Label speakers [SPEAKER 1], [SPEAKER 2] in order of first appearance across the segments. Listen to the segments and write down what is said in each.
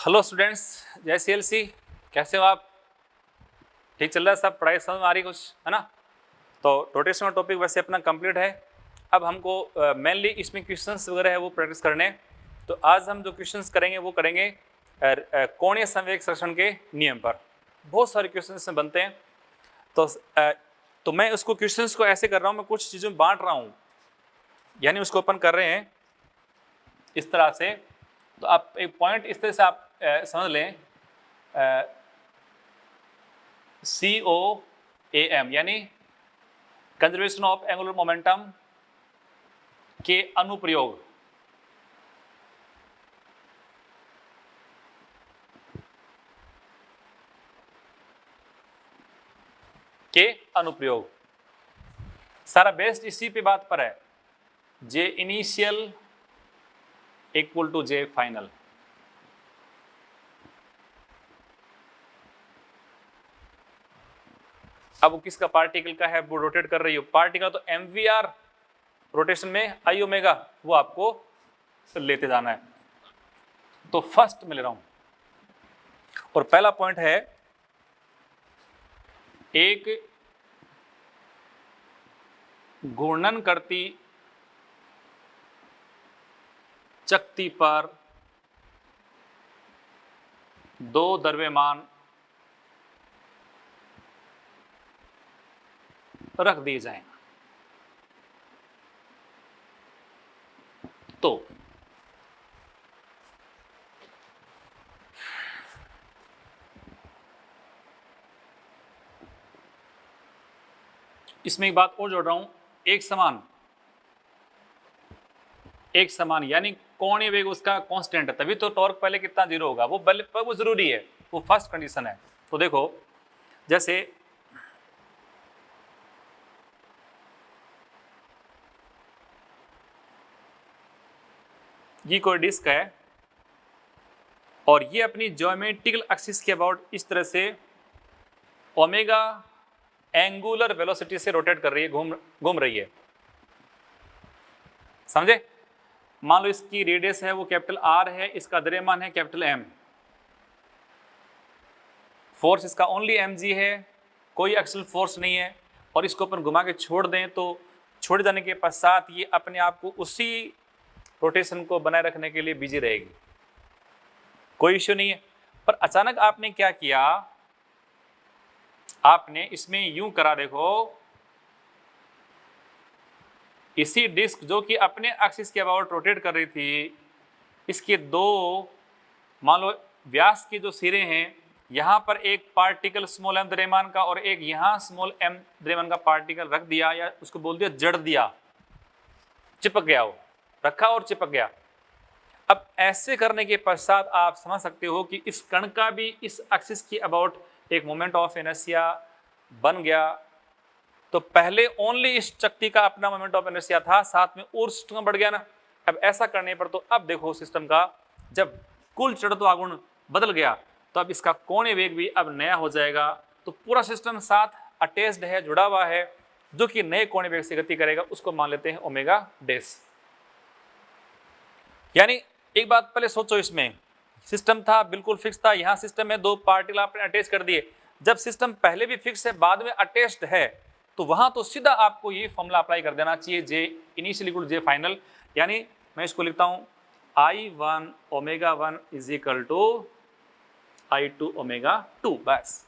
[SPEAKER 1] Hello students, जय CLC। कैसे हो आप? ठीक चल रहा है सब? पढ़ाई समझ में आ रही कुछ, है ना? तो रोटेशनल टॉपिक वैसे अपना कंप्लीट है। अब हमको मेनली इसमें क्वेश्चंस वगैरह है वो प्रैक्टिस करने। तो आज हम जो क्वेश्चंस करेंगे वो करेंगे कोणीय संवेग संरक्षण के नियम पर। बहुत सारे क्वेश्चन इसमें बनते हैं। तो मैं उसको क्वेश्चंस को ऐसे कर रहा हूँ, मैं कुछ चीज़ों में बांट रहा हूँ, यानी उसको ओपन कर रहे हैं इस तरह से। तो आप एक पॉइंट इस तरह से आप समझ लें, COAM यानी कंजर्वेशन ऑफ एंगुलर मोमेंटम के अनुप्रयोग। सारा बेस्ड इसी पे बात पर है, J initial equal to J final. अब वो किसका पार्टिकल का है, वो रोटेट कर रही हो पार्टिकल, तो MVR रोटेशन में I ओमेगा वो आपको लेते जाना है। तो फर्स्ट में ले रहा हूं और पहला पॉइंट है, एक घूर्णन करती चकती पर दो द्रव्यमान रख दिए जाएं तो इसमें एक बात और जोड़ रहा हूं, एक समान यानी कोणीय वेग उसका कांस्टेंट है, तभी तो टॉर्क पहले कितना जीरो होगा, वो जरूरी है, वो फर्स्ट कंडीशन है। तो देखो, जैसे ये कोई डिस्क है और ये अपनी ज्योमेट्रिकल एक्सिस के अबाउट इस तरह से ओमेगा एंगुलर वेलोसिटी से रोटेट कर रही है, घूम रही है, समझे? मान लो इसकी रेडियस है वो कैपिटल R है, इसका द्रव्यमान है कैपिटल M, फोर्स इसका ओनली mg है, कोई एक्सल फोर्स नहीं है, और इसको अपन घुमा के छोड़ दें तो छोड़ जाने के पश्चात ये अपने आप को उसी रोटेशन को बनाए रखने के लिए बिजी रहेगी, कोई इश्यू नहीं है। पर अचानक आपने क्या किया, आपने इसमें यूं करा, देखो इसी डिस्क जो कि अपने एक्सिस के अबाउट रोटेट कर रही थी, इसके दो मान लो व्यास के जो सिरे हैं, यहां पर एक पार्टिकल स्मॉल m द्रव्यमान का और एक यहां स्मॉल m द्रव्यमान का पार्टिकल रख दिया, या उसको बोल दिया जड़ दिया, चिपक गया, वो रखा और चिपक गया। अब ऐसे करने के पश्चात आप समझ सकते हो कि इस कण का भी इस एक्सिस के अबाउट एक मोमेंट ऑफ इनर्शिया बन गया। तो पहले ओनली इस चक्ति का अपना मोमेंट ऑफ इनर्शिया था, साथ में और सिस्टम बढ़ गया ना। अब ऐसा करने पर तो अब देखो सिस्टम का जब कुल जड़त्व आघूर्ण बदल गया तो अब इसका कोणीय वेग भी अब नया हो जाएगा। तो पूरा सिस्टम साथ अटैच्ड है, जुड़ा हुआ है, जो कि नए कोणीय वेग से गति करेगा, उसको मान लेते हैं ओमेगा डैश। यानी एक बात पहले सोचो, इसमें सिस्टम था बिल्कुल फिक्स था, यहां सिस्टम में दो पार्टिकल आपने अटैच कर दिए। जब सिस्टम पहले भी फिक्स है बाद में अटैच्ड है तो वहां तो सीधा आपको ये फॉर्मूला अप्लाई कर देना चाहिए, J initial equal J final. यानी मैं इसको लिखता हूं I1 omega 1 is equal to I2 omega 2, बस।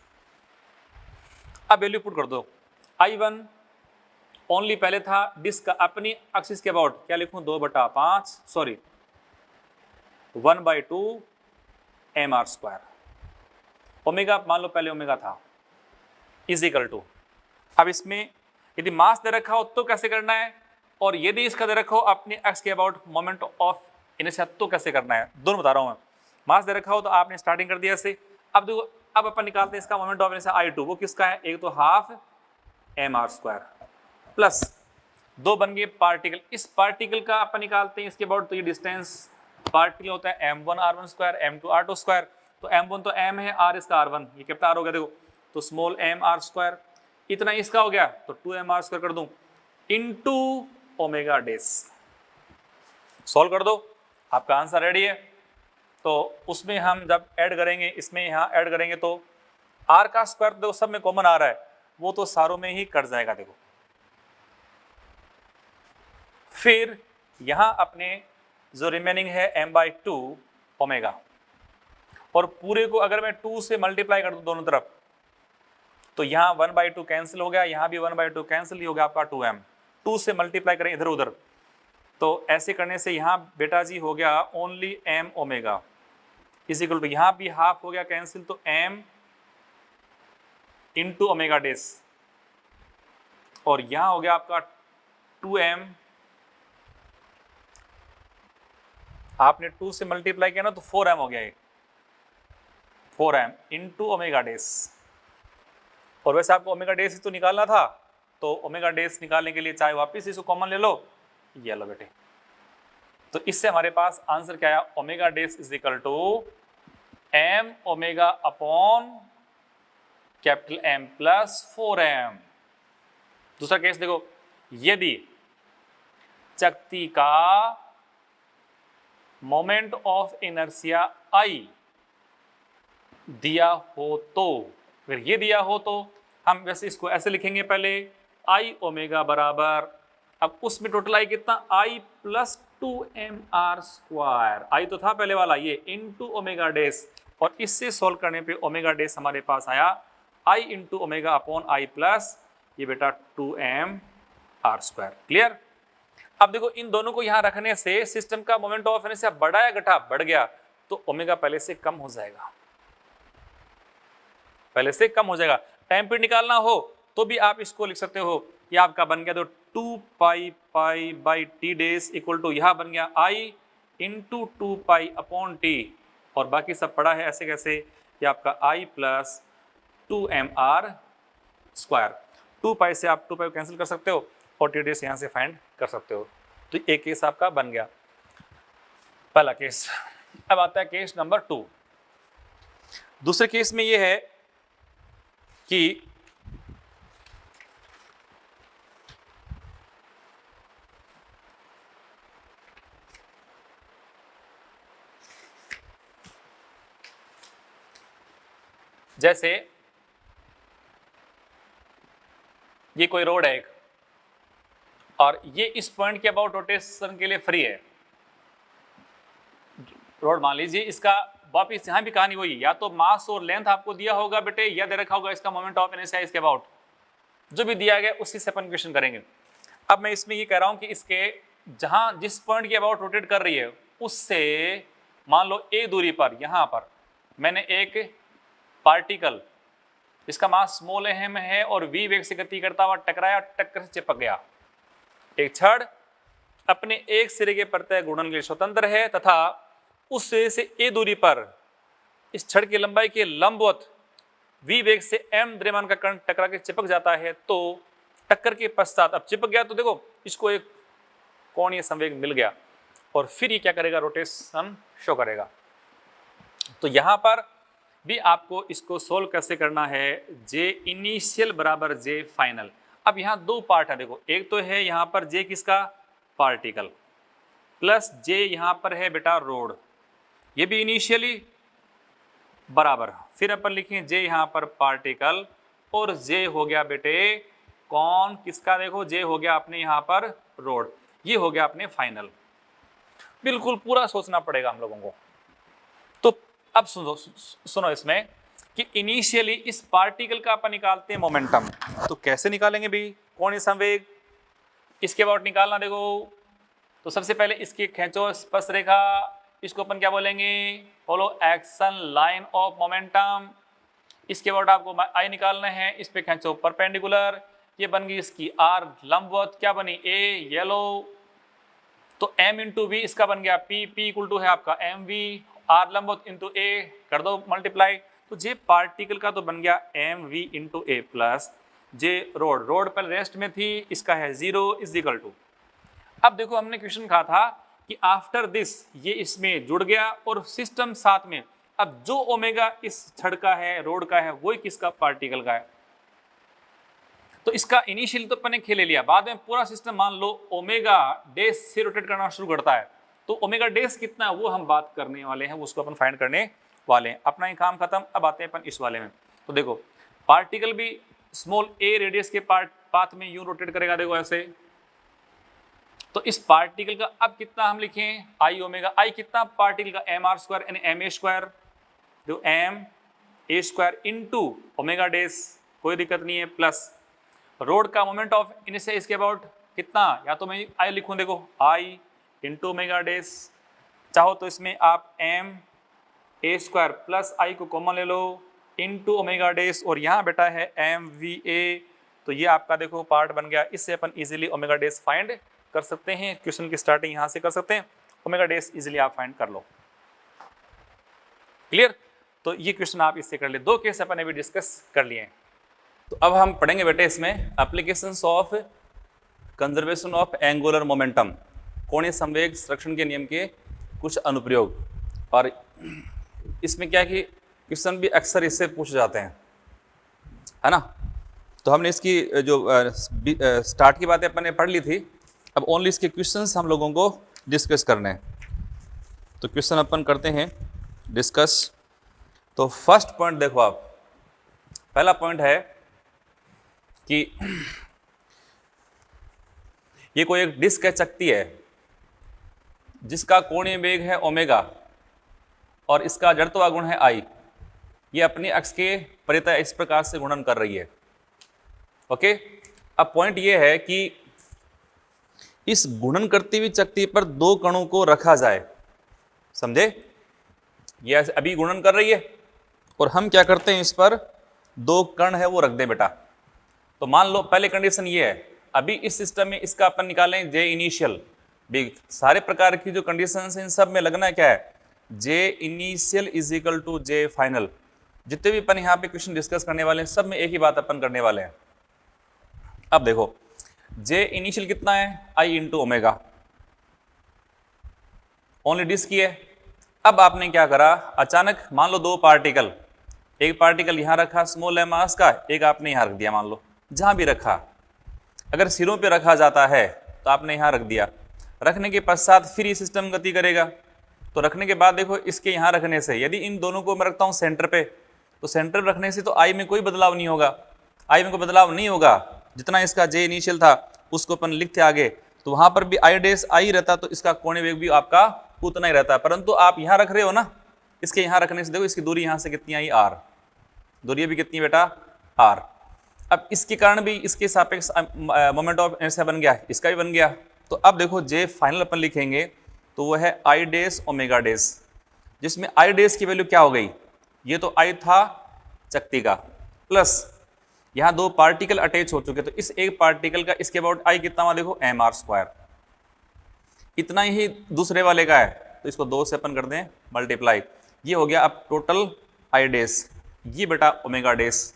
[SPEAKER 1] अब वैल्यू पुट कर दो। I1 ओनली पहले था डिस्क अपनी एक्सिस के अबाउट, क्या लिखूं, 2/5 सॉरी 1/2 mr², ओमेगा मान लो पहले ओमेगा था, इज इक्वल टू। अब इसमें यदि मास दे रखा हो तो कैसे करना है, और यदि इसका दे रखा हो अपने एक्स के अबाउट मोमेंट ऑफ इनर्शिया तो कैसे करना है, दोनों बता रहा हूं मैं। मास दे रखा हो तो आपने स्टार्टिंग कर दिया ऐसे। अब देखो, अब अपन निकालते हैं इसका मोमेंट ऑफ इनर्शिया I2, वो किसका है, एक तो हाफ mr² प्लस दो बन गए पार्टिकल, इस पार्टिकल का अपन निकालते हैं इसके अबाउट, तो ये डिस्टेंस पार्टिकल होता है m1 r1² m2 r2²। तो m1 तो m है, r इसका r1, ये कितना r हो गया देखो, तो स्मॉल m r², इतना इसका हो गया तो 2mr² कर दूं इनटू ओमेगा डैश। सॉल्व कर दो, आपका आंसर रेडी है। तो उसमें हम जब ऐड करेंगे, इसमें यहाँ ऐड करेंगे तो r का स्क्वायर देखो सब में कॉमन आ रहा है, वो तो सारों में ही कट जाएगा। देखो फिर यहाँ अपने जो रिमेनिंग है m/2 ओमेगा, और पूरे को अगर मैं 2 से मल्टीप्लाई कर दूं दोनों तरफ तो यहाँ 1/2 कैंसिल हो गया, यहाँ भी 1/2 कैंसिल ही हो गया आपका 2m। 2 से मल्टीप्लाई करें इधर उधर तो ऐसे करने से यहाँ बेटा जी हो गया only m omega is equal to, यहाँ भी हाफ हो गया कैंसिल तो m इंटू ओमेगा डेस, और यहाँ हो गया आपका 2m, आपने 2 से मल्टीप्लाई किया ना तो 4m हो गया ये, 4m इंटू ओमेगा डेस। और वैसे आपको ओमेगा डेस ही तो निकालना था, तो ओमेगा डेस निकालने के लिए चाहे वापस इसको कॉमन ले लो, ये लो बेटे। तो इससे हमारे पास आंसर क्या आया, omega dash is equal to m omega upon capital M plus 4m। दूसरा केस देखो, यदि चकती का मोमेंट ऑफ इनर्शिया I दिया हो तो, अगर ये दिया हो तो हम वैसे इसको ऐसे लिखेंगे पहले I ओमेगा बराबर, अब उसमें टोटल I कितना, I plus 2mr square, I तो था पहले वाला ये, इंटू ओमेगा डेस, और इससे सोल्व करने पे ओमेगा डेस हमारे पास आया I into omega upon I plus ये बेटा 2mr स्क्वायर। क्लियर। अब देखो इन दोनों को यहां रखने से सिस्टम का मोमेंट ऑफ इनर्शिया बढ़ा या घटा, बढ़ गया, तो ओमेगा पहले से कम हो जाएगा, पहले से कम हो जाएगा। टाइम पीरियड निकालना हो तो भी आप इसको लिख सकते हो, ये आपका बन गया तो 2 पाई पाई बाई टी डेज इक्वल टू यहां बन गया I into 2 pi upon T, और बाकी सब पड़ा है ऐसे कैसे, ये आपका I प्लस 2mr स्क्वायर। 2 पाई से आप 2 पाई कैंसिल कर सकते हो और टी डेज यहां से फाइंड कर सकते हो। तो एक केस आपका बन गया, पहला केस। अब आता है केस नंबर 2। दूसरे केस में ये है कि जैसे ये कोई रोड है एक, और ये इस पॉइंट के अबाउट रोटेशन के लिए फ्री है रोड, मान लीजिए इसका वापिस यहाँ भी कहानी वही, या तो मास और लेंथ आपको दिया होगा बेटे, या दे रखा होगा इसका मोमेंट ऑफ इनर्शिया इसके अबाउट, जो भी दिया गया उसी से अपन क्वेश्चन करेंगे। अब मैं इसमें ये कह रहा हूँ कि इसके जहाँ जिस पॉइंट के अबाउट रोटेट कर रही है उससे मान लो a दूरी पर, यहाँ पर मैंने एक पार्टिकल, इसका मास स्मॉल m है और v वेग से गति करता हुआ टकराया, टक्कर से चिपक गया। एक छड़ अपने एक सिरे के प्रत्यय गुणन के लिए स्वतंत्र है तथा उस सिरे से a दूरी पर इस छड़ की लंबाई के लंबवत v वेग से m द्रव्यमान का कण टकरा के चिपक जाता है, तो टक्कर के पश्चात अब चिपक गया तो देखो इसको एक कोणीय संवेग मिल गया, और फिर ये क्या करेगा, रोटेशन शो करेगा। तो यहां पर भी आपको इसको सोल्व कैसे करना है, जे इनिशियल बराबर जे फाइनल। अब यहाँ दो पार्ट है देखो, एक तो है यहाँ पर जे किसका, पार्टिकल, प्लस जे यहाँ पर है बेटा रोड, ये भी इनिशियली बराबर, फिर अपन लिखें जे यहाँ पर पार्टिकल और जे हो गया बेटे कौन किसका, देखो जे हो गया अपने यहाँ पर रोड, ये हो गया अपने फाइनल। बिल्कुल पूरा सोचना पड़ेगा हम लोगों को। तो अब सुनो इसमें कि इनिशियली इस पार्टिकल का अपन निकालते हैं मोमेंटम, तो कैसे निकालेंगे भाई, कोणीय संवेग इसके अबाउट निकालना। देखो तो सबसे पहले इसकी खींचो स्पर्श रेखा, इसको अपन क्या बोलेंगे, बोलो एक्शन लाइन ऑफ मोमेंटम। इसके अबाउट आपको आई निकालना है, इस पे खींचो परपेंडिकुलर, ये बन गई इसकी आर लंबवत, क्या बनी ए येलो, तो m इंटू वी इसका बन गया p, p इक्वल टू है आपका एम वी, आर लंबवत इंटू ए कर दो मल्टीप्लाई, तो जे पार्टिकल का तो बन गया M V into A plus J rod, rod पर रेस्ट में थी इसका है 0 इज इक्वल टू। अब देखो हमने क्वेश्चन कहा था कि आफ्टर दिस ये इसमें जुड़ गया और सिस्टम साथ में, अब जो ओमेगा इस छड़ का है रोड का है वही किसका, पार्टिकल का है। तो इसका इनिशियल तो अपन ने खेल लिया, बाद में पूरा सिस्टम मान लो ओमेगा डेस से रोटेट करना शुरू करता है, तो ओमेगा डेस कितना है वो हम बात करने वाले हैं, उसको अपन फाइंड करने वाले हैं। अपना ये काम खत्म। अब आते हैं अपन इस वाले में। तो देखो पार्टिकल भी स्मॉल ए रेडियस के पाथ में यूं रोटेट करेगा, देखो ऐसे। तो इस पार्टिकल का अब कितना हम लिखें, आई ओमेगा। आई कितना पार्टिकल का, एम आर स्क्वायर यानी एम ए स्क्वायर, जो M A square into omega dash, कोई दिक्कत नहीं है, प्लस रोड का मोमेंट ऑफ इनर्शिया इसके अबाउट कितना, या तो मैं आई लिखूं, देखो आई इंटू ओमेगा डेस, चाहो तो इसमें आप एम ए स्क्वायर प्लस आई को कॉमन ले लो इंटू ओमेगा डेस, और यहाँ बेटा है एम वी ए। तो ये आपका देखो पार्ट बन गया। इससे अपन इजीली ओमेगा डेस फाइंड कर सकते हैं। क्वेश्चन की स्टार्टिंग यहाँ से कर सकते हैं, ओमेगा डेस इजीली आप फाइंड कर लो। क्लियर? तो ये क्वेश्चन आप इससे कर ले। दो केस अपन अभी डिस्कस कर लिए हैं। तो अब हम पढ़ेंगे बेटे इसमें applications of conservation of angular momentum, कोणीय संवेग संरक्षण के नियम के कुछ अनुप्रयोग। और इसमें क्या है कि क्वेश्चन भी अक्सर इससे पूछ जाते हैं, है ना। तो हमने इसकी जो स्टार्ट की बातें अपन ने पढ़ ली थी, अब ओनली इसके क्वेश्चंस हम लोगों को डिस्कस करने हैं। तो क्वेश्चन अपन करते हैं डिस्कस। तो फर्स्ट पॉइंट देखो आप, पहला पॉइंट है कि ये कोई एक डिस्क है, चकती है, जिसका कोणीय वेग है ओमेगा और इसका जड़त्व गुण है आई। ये अपनी अक्ष के परितः इस प्रकार से गुणन कर रही है। ओके, अब पॉइंट ये है कि इस गुणन करती हुई चकती पर दो कणों को रखा जाए, समझे। ये अभी गुणन कर रही है और हम क्या करते हैं, इस पर दो कण है वो रख दें बेटा। तो मान लो पहले कंडीशन ये है, अभी इस सिस्टम में इसका अपन निकालें जे इनिशियल। सारे प्रकार की जो कंडीशन है इन सब में लगना क्या है, J initial is equal to J final. जितने भी अपन यहाँ पे क्वेश्चन डिस्कस करने वाले हैं सब में एक ही बात अपन करने वाले हैं। अब देखो जे इनिशियल कितना है, आई इंटू ओमेगा, ओनली डिस्क की है। अब आपने क्या करा, अचानक मान लो दो पार्टिकल, एक पार्टिकल यहां रखा स्मॉल एम मास का, एक आपने यहां रख दिया। मान लो जहां भी रखा, अगर सिरों पे रखा जाता है तो आपने यहां रख दिया। रखने के पश्चात फिर ये सिस्टम गति करेगा। तो रखने के बाद देखो इसके यहां रखने से, यदि इन दोनों को मैं रखता हूं सेंटर पे, तो सेंटर रखने से तो आई में कोई बदलाव नहीं होगा। आई में कोई बदलाव नहीं होगा, जितना इसका जे इनिशियल था उसको अपन लिखते आगे, तो वहां पर भी आई डेस आई रहता, तो इसका कोणीय वेग भी आपका उतना ही रहता है। परंतु आप यहां रख रहे हो ना, इसके यहां रखने से देखो इसकी दूरी यहां से कितनी आई, आर। दूरी भी कितनी बेटा, आर। अब इसके कारण भी इसके सापेक्ष मोमेंट ऑफ इनर्शिया बन गया, इसका भी बन गया। तो अब देखो जे फाइनल अपन लिखेंगे तो वो है आई डेस ओमेगा डेस, जिसमें आई डेस की वैल्यू क्या हो गई, ये तो आई था चकती का, प्लस यहाँ दो पार्टिकल अटैच हो चुके, तो इस एक पार्टिकल का इसके अबाउट आई कितना हुआ देखो, एम आर स्क्वायर। इतना ही दूसरे वाले का है, तो इसको दो से अपन कर दें मल्टीप्लाई, ये हो गया अब टोटल आई डेस, ये बेटा ओमेगा डेस।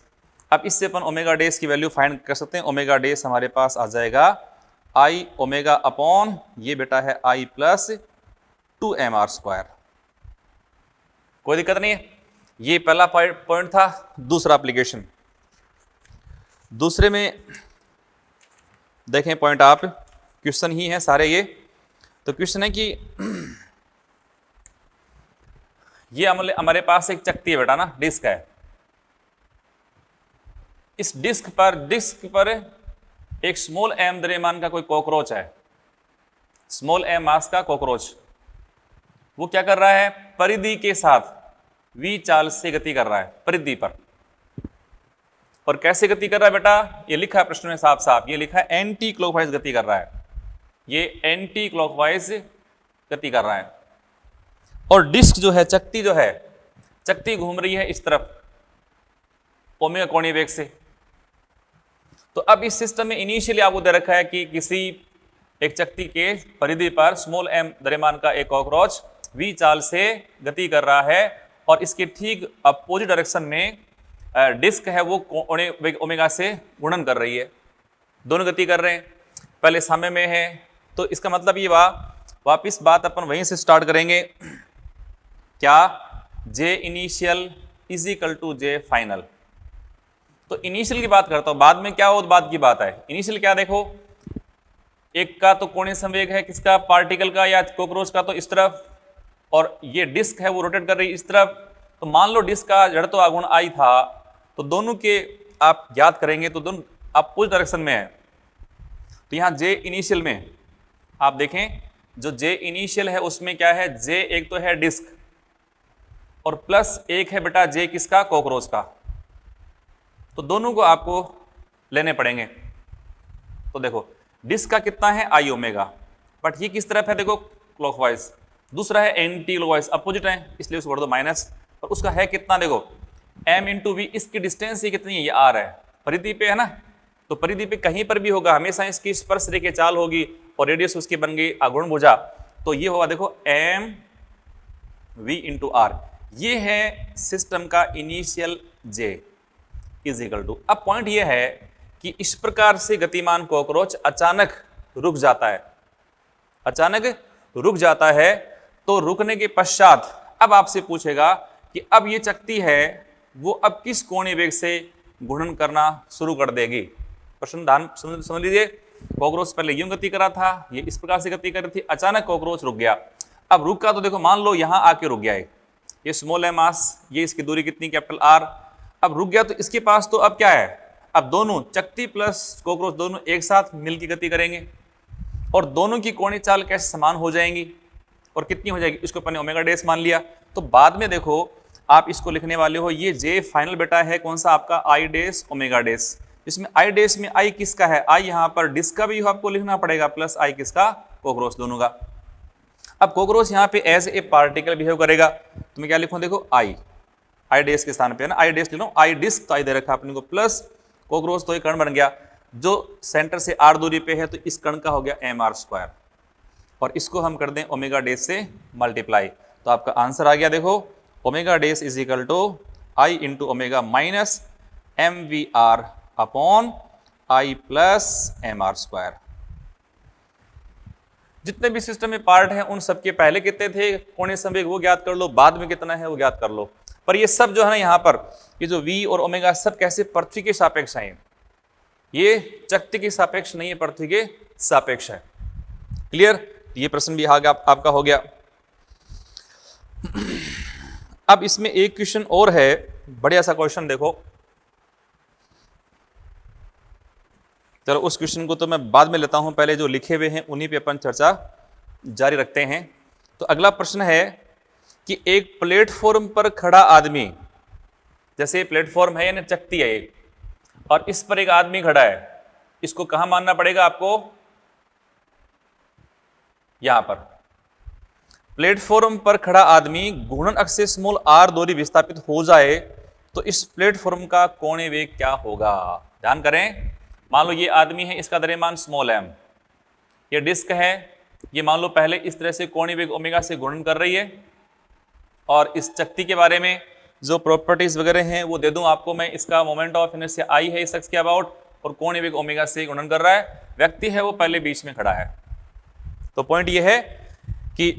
[SPEAKER 1] अब इससे अपन ओमेगा डेस की वैल्यू फाइंड कर सकते हैं। ओमेगा डेस हमारे पास आ जाएगा आई ओमेगा अपॉन, ये बेटा है आई प्लस 2 एम आर स्क्वायर। कोई दिक्कत नहीं है। ये पहला पॉइंट था। दूसरा एप्लीकेशन, दूसरे में देखें पॉइंट आप, क्वेश्चन ही है सारे ये। तो क्वेश्चन है कि ये हमारे पास एक चकती है बेटा ना, डिस्क है। इस डिस्क पर एक स्मॉल एम द्रव्यमान का कोई कॉकरोच है, स्मॉल एम मास का कॉकरोच। वो क्या कर रहा है, परिधि के साथ वी चाल से गति कर रहा है परिधि पर। और कैसे गति कर रहा है बेटा, ये लिखा है प्रश्न में साफ साफ, ये लिखा है एंटी क्लॉकवाइज गति कर रहा है। ये एंटी क्लॉकवाइज गति कर रहा है। और डिस्क जो है, चकती जो है, चकती घूम रही है इस तरफ ओमेगा कोणीय वेग से। तो अब इस सिस्टम में इनिशियली आपको दे रखा है कि किसी एक चकती के परिधि पर स्मॉल एम द्रव्यमान का एक कॉकरोच वी चाल से गति कर रहा है, और इसके ठीक अपोजिट डायरेक्शन में डिस्क है वो ओमेगा से गुणन कर रही है। दोनों गति कर रहे हैं, पहले साम्य में है। तो इसका मतलब ये वापिस बात अपन वहीं से स्टार्ट करेंगे, क्या, J initial is equal to J final. तो इनिशियल की बात करता हूं, बाद में क्या हो बाद की बात है। इनिशियल क्या देखो, एक का तो कोणीय संवेग है किसका, पार्टिकल का या कॉकरोच का, तो इस तरफ, और ये डिस्क है वो रोटेट कर रही है इस तरफ। तो मान लो डिस्क का जड़त्व आघूर्ण आई था, तो दोनों के आप याद करेंगे तो दोनों अपोजिट डायरेक्शन में है। तो यहाँ जे इनिशियल में आप देखें, जो जे इनिशियल है उसमें क्या है, जे एक तो है डिस्क और प्लस एक है बेटा जे किसका, कॉकरोच का। तो दोनों को आपको लेने पड़ेंगे। तो देखो डिस्क का कितना है आई ओमेगा, बट ये किस तरफ है देखो क्लॉकवाइज, दूसरा है एंटी क्लॉकवाइज अपोजिट है, इसलिए उसको कर दो माइनस। और उसका है कितना देखो m इंटू वी, इसकी डिस्टेंस ये कितनी है, ये r है, परिधि पे है ना। तो परिधि पे कहीं पर भी होगा हमेशा इसकी स्पर्श रेखा चाल होगी और रेडियस उसकी बन गई आघूर्ण भुजा। तो ये होगा देखो m v इंटू r, ये है सिस्टम का initial j is equal to. अब पॉइंट ये है कि इस प्रकार से गतिमान कॉकरोच अचानक रुक जाता है, अचानक रुक जाता है। तो रुकने के पश्चात अब आपसे पूछेगा कि अब ये चकती है वो अब किस कोणीय वेग से घूर्णन करना शुरू कर देगी। प्रश्न ध्यान समझ लीजिए, कॉकरोच पहले यूं गति करा था, ये इस प्रकार से गति कर रही थी, अचानक कॉकरोच रुक गया। अब रुका तो देखो मान लो यहां आके रुक गया है, ये स्मॉल है मास, ये इसकी दूरी कितनी कैपिटल आर। अब रुक गया तो इसके पास तो अब क्या है, अब दोनों चकती प्लस कॉकरोच दोनों एक साथ मिलकर गति करेंगे और दोनों की कोणीय चाल कैसे समान हो जाएंगी और कितनी हो जाएगी, इसको अपन ने ओमेगा डैश मान लिया। तो बाद में देखो आप इसको लिखने वाले हो, ये जे फाइनल बेटा है कौन सा आपका, आई डैश ओमेगा डैश। इसमें आई डैश में आई किसका है, आई यहाँ पर डिस्क का भी आपको लिखना पड़ेगा प्लस आई किसका, कॉकरोच दोनों का। अब कॉकरोच यहाँ पे एज ए पार्टिकल बिहेव करेगा, तो मैं क्या लिखूं देखो आई, आई डैश के स्थान पे है ना, आई डैश लिख लो, आई डिस्क तो आई दे रखा अपने को, प्लस कॉकरोच तो एक कण बन गया जो सेंटर से आर दूरी पे है, तो इस कण का हो गया एम आर स्क्वायर, और इसको हम कर दें ओमेगा डैश से मल्टीप्लाई। तो आपका आंसर आ गया देखो, omega dash is equal to I into omega minus M V R upon I plus M R square. जितने भी सिस्टम में पार्ट हैं उन सबके पहले कितने थे कोणीय संवेग वो ज्ञात कर लो, बाद में कितना है वो ज्ञात कर लो। पर ये सब जो है ना यहाँ पर ये जो v और ओमेगा सब कैसे पृथ्वी के सापेक्ष हैं, ये चक्ति के सापेक्ष नहीं है, पृथ्वी के सापेक्ष है। क्लियर, ये प्रश्न भी आपका हो गया। अब इसमें एक क्वेश्चन और है, बढ़िया सा क्वेश्चन देखो, चलो उस क्वेश्चन को तो मैं बाद में लेता हूं, पहले जो लिखे हुए हैं उन्हीं पे अपन चर्चा जारी रखते हैं। तो अगला प्रश्न है कि एक प्लेटफॉर्म पर खड़ा आदमी, जैसे प्लेटफॉर्म है यानी चकती है एक, और इस पर एक आदमी खड़ा है, इसको कहां मानना पड़ेगा आपको, यहां पर। प्लेटफॉर्म पर खड़ा आदमी घूर्णन अक्ष से स्मॉल आर दूरी विस्थापित हो जाए तो इस प्लेटफॉर्म का कोणीय वेग क्या होगा। ध्यान करें, मान लो ये आदमी है, इसका द्रव्यमान स्मॉल एम, ये डिस्क है, ये मान लो पहले इस तरह से कोणीय वेग ओमेगा से घूर्णन कर रही है, और इस चकती के बारे में जो प्रॉपर्टीज वगैरह हैं वो दे दूं आपको मैं, इसका मोमेंट ऑफ इनर्शिया आई है इस अक्ष के अबाउट, और कोणीय वेग ओमेगा से घूर्णन कर रहा है, व्यक्ति है वो पहले बीच में खड़ा है। तो पॉइंट ये है कि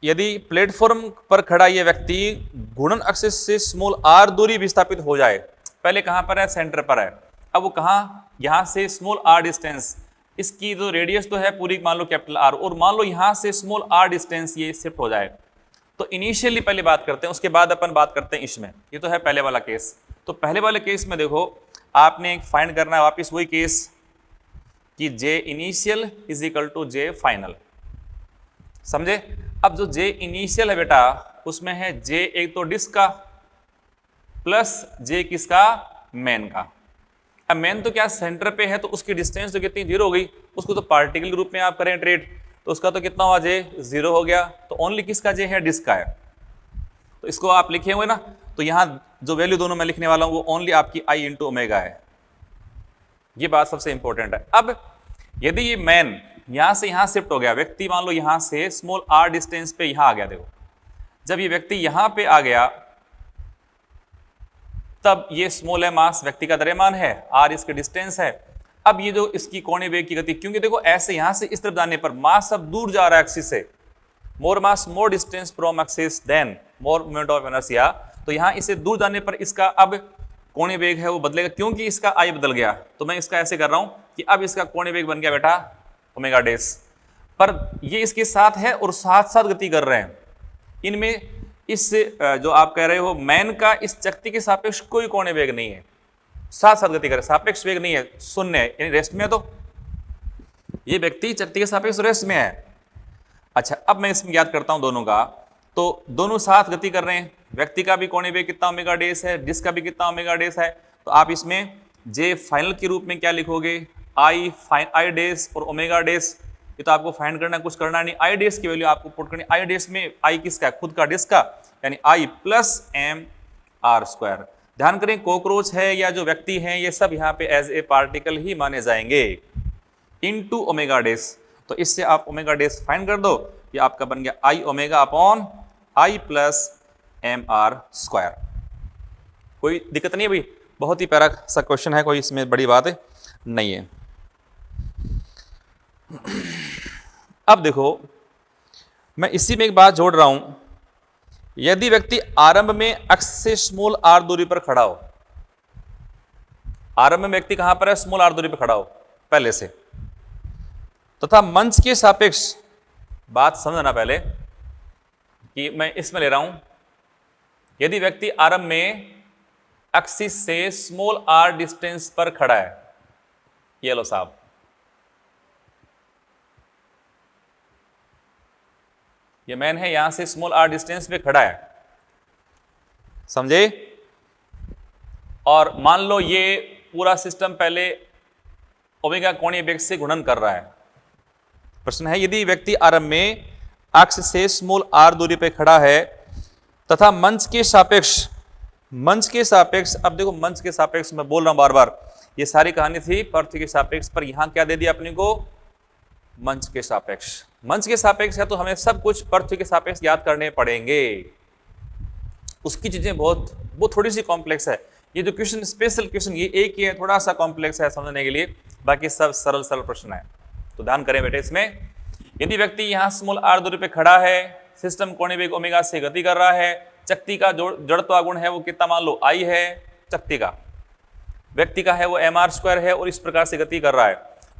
[SPEAKER 1] यदि प्लेटफॉर्म पर खड़ा ये व्यक्ति घूर्णन अक्ष से स्मॉल आर दूरी विस्थापित हो जाए, पहले कहां पर है, सेंटर पर है, अब वो कहां, यहां से स्मॉल आर डिस्टेंस, इसकी जो रेडियस तो है पूरी मान लो कैपिटल आर, और मान लो यहां से स्मॉल आर डिस्टेंस ये शिफ्ट हो जाए। तो इनिशियली पहले बात करते हैं, उसके बाद अपन बात करते हैं इसमें, ये तो है पहले वाला केस। तो पहले वाले केस में देखो आपने फाइंड करना है वापिस वही केस कि J initial is equal to J final, समझे। अब जो जे इनिशियल है बेटा उसमें है जे एक तो डिस्क का प्लस जे किसका, मेन का। अब मेन तो क्या सेंटर पे है तो उसकी डिस्टेंस तो कितनी, 0 हो गई, उसको तो पार्टिकल रूप में आप करें ट्रीट तो उसका तो कितना हुआ, जे 0 हो गया। तो ओनली किसका जे है, डिस्क का है। तो इसको आप लिखे हुए ना, तो यहां जो वैल्यू दोनों मैं लिखने वाला हूं वो ओनली आपकी आई इंटू ओमेगा है, ये बात सबसे इंपॉर्टेंट है। अब यदि ये मैन यहां से यहां शिफ्ट हो गया, व्यक्ति मान लो यहां से स्मॉल आर डिस्टेंस पे यहां आ गया, देखो जब ये व्यक्ति यहां पे आ गया तब ये स्मॉल है मास व्यक्ति का द्रव्यमान है, आर इसके डिस्टेंस है। अब ये जो इसकी कोणीय वेग की गति, क्योंकि देखो ऐसे यहां से इस तरफ जाने पर मास अब दूर जा रहा है एक्सिस से, more mass more distance from axis then more moment of inertia. तो यहां इसे दूर जाने पर इसका अब कोणीय वेग है वो बदलेगा, क्योंकि इसका आई बदल गया। तो मैं इसका ऐसे कर रहा हूं कि अब इसका कोणीय वेग बन गया बेटा ओमेगा डेस, पर ये इसके साथ है और साथ साथ गति कर रहे हैं। इनमें इस जो आप कह रहे हो मैन का इस चक्ति के सापेक्ष कोई कोणीय वेग नहीं है, साथ साथ गति करे, सापेक्ष वेग नहीं है, शून्य है, यानी रेस्ट में है। तो ये व्यक्ति चक्ति के सापेक्ष रेस्ट में है। अच्छा, अब मैं इसमें याद करता हूं दोनों का, तो दोनों साथ गति कर रहे हैं, व्यक्ति का भी कोणीय वेग कितना ओमेगा डेस है, डिस्क का भी कितना ओमेगा डेस है। तो आप इसमें जे फाइनल के रूप में क्या लिखोगे, आई डेस और ओमेगा डेस। ये तो आपको फाइंड करना, कुछ करना नहीं, आई डेस की वैल्यू आपको पुट करनी। आई डेस में आई किसका है, खुद का डिस्क का, यानी आई प्लस एम आर स्क्वायर। ध्यान करें कॉकरोच है या जो व्यक्ति है ये सब यहाँ पे एज ए पार्टिकल ही माने जाएंगे, इनटू ओमेगा डेस। तो इससे आप ओमेगा डेस फाइंड कर दो, ये आपका बन गया I omega upon I plus M R square. कोई दिक्कत नहीं है भाई, बहुत ही प्यारा सा क्वेश्चन है, कोई इसमें बड़ी बात नहीं है। अब देखो मैं इसी में एक बात जोड़ रहा हूं, यदि व्यक्ति आरंभ में अक्ष से स्मॉल आर दूरी पर खड़ा हो, आरंभ में व्यक्ति कहां पर है, स्मॉल आर दूरी पर खड़ा हो पहले से, तथा मंच के सापेक्ष, बात समझना पहले कि मैं इसमें ले रहा हूं, यदि व्यक्ति आरंभ में एक्सिस से स्मॉल आर डिस्टेंस पर खड़ा है, ये लो साहब, ये मैन है, यहां से स्मॉल आर डिस्टेंस पे खड़ा है, समझे। और मान लो ये पूरा सिस्टम पहले ओमेगा कोणीय वेग से गुणन कर रहा है। प्रश्न है यदि व्यक्ति आरंभ में अक्ष से स्मॉल आर दूरी पे खड़ा है तथा मंच के सापेक्ष, अब देखो मंच के सापेक्ष मैं बोल रहा हूं बार बार, ये सारी कहानी थी पृथ्वी के सापेक्ष, पर यहां क्या दे दिया अपने को, मंच के सापेक्ष। मंच के सापेक्ष है तो हमें सब कुछ पृथ्वी के सापेक्ष याद करने पड़ेंगे, उसकी चीजें वो थोड़ी सी कॉम्प्लेक्स है। ये जो क्वेश्चन स्पेशल क्वेश्चन ये एक ही है, थोड़ा सा कॉम्प्लेक्स है समझने के लिए, बाकी सब सरल सरल प्रश्न है। तो ध्यान करें बेटे इसमें, यदि व्यक्ति यहां स्मॉल आर दूरी पे खड़ा है, सिस्टम कोणीय वेग ओमेगा से गति कर रहा है, चक्ति का जो जड़त्वागुण है वो कितना मान लो आई है, चक्ति का, व्यक्ति का है वो एम आर स्क्वायर है, और इस प्रकार से गति कर रहा है।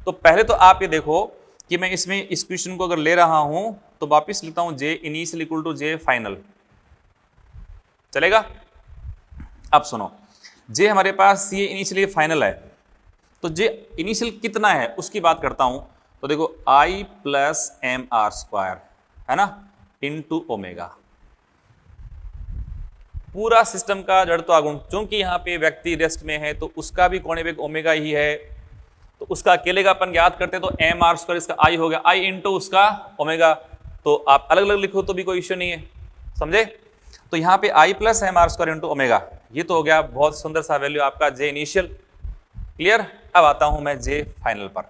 [SPEAKER 1] तो पहले तो आप ये देखो कि मैं इसमें इस क्वेश्चन को अगर ले रहा हूं तो वापिस लिखता हूं J initial equal to J final, चलेगा। अब सुनो, जे हमारे पास ये इनिशियली फाइनल है, तो जे इनिशियल कितना है उसकी बात करता हूं, तो देखो आई प्लस एम आर स्क्वायर है ना, इनटू ओमेगा, पूरा सिस्टम का जड़त्वागुण, क्योंकि यहाँ पे व्यक्ति रेस्ट में है तो उसका भी कोणीय वेग ओमेगा ही है, तो उसका अकेले का अपन याद करते तो एम आर स्क्वायर, इसका आई हो गया, आई इंटू उसका ओमेगा, तो आप अलग अलग लिखो तो भी कोई इश्यू नहीं है, समझे। तो यहाँ पे I plus M R square into omega, ये तो हो गया बहुत सुंदर सा वैल्यू आपका जे इनिशियल, क्लियर। अब आता हूं मैं जे फाइनल पर,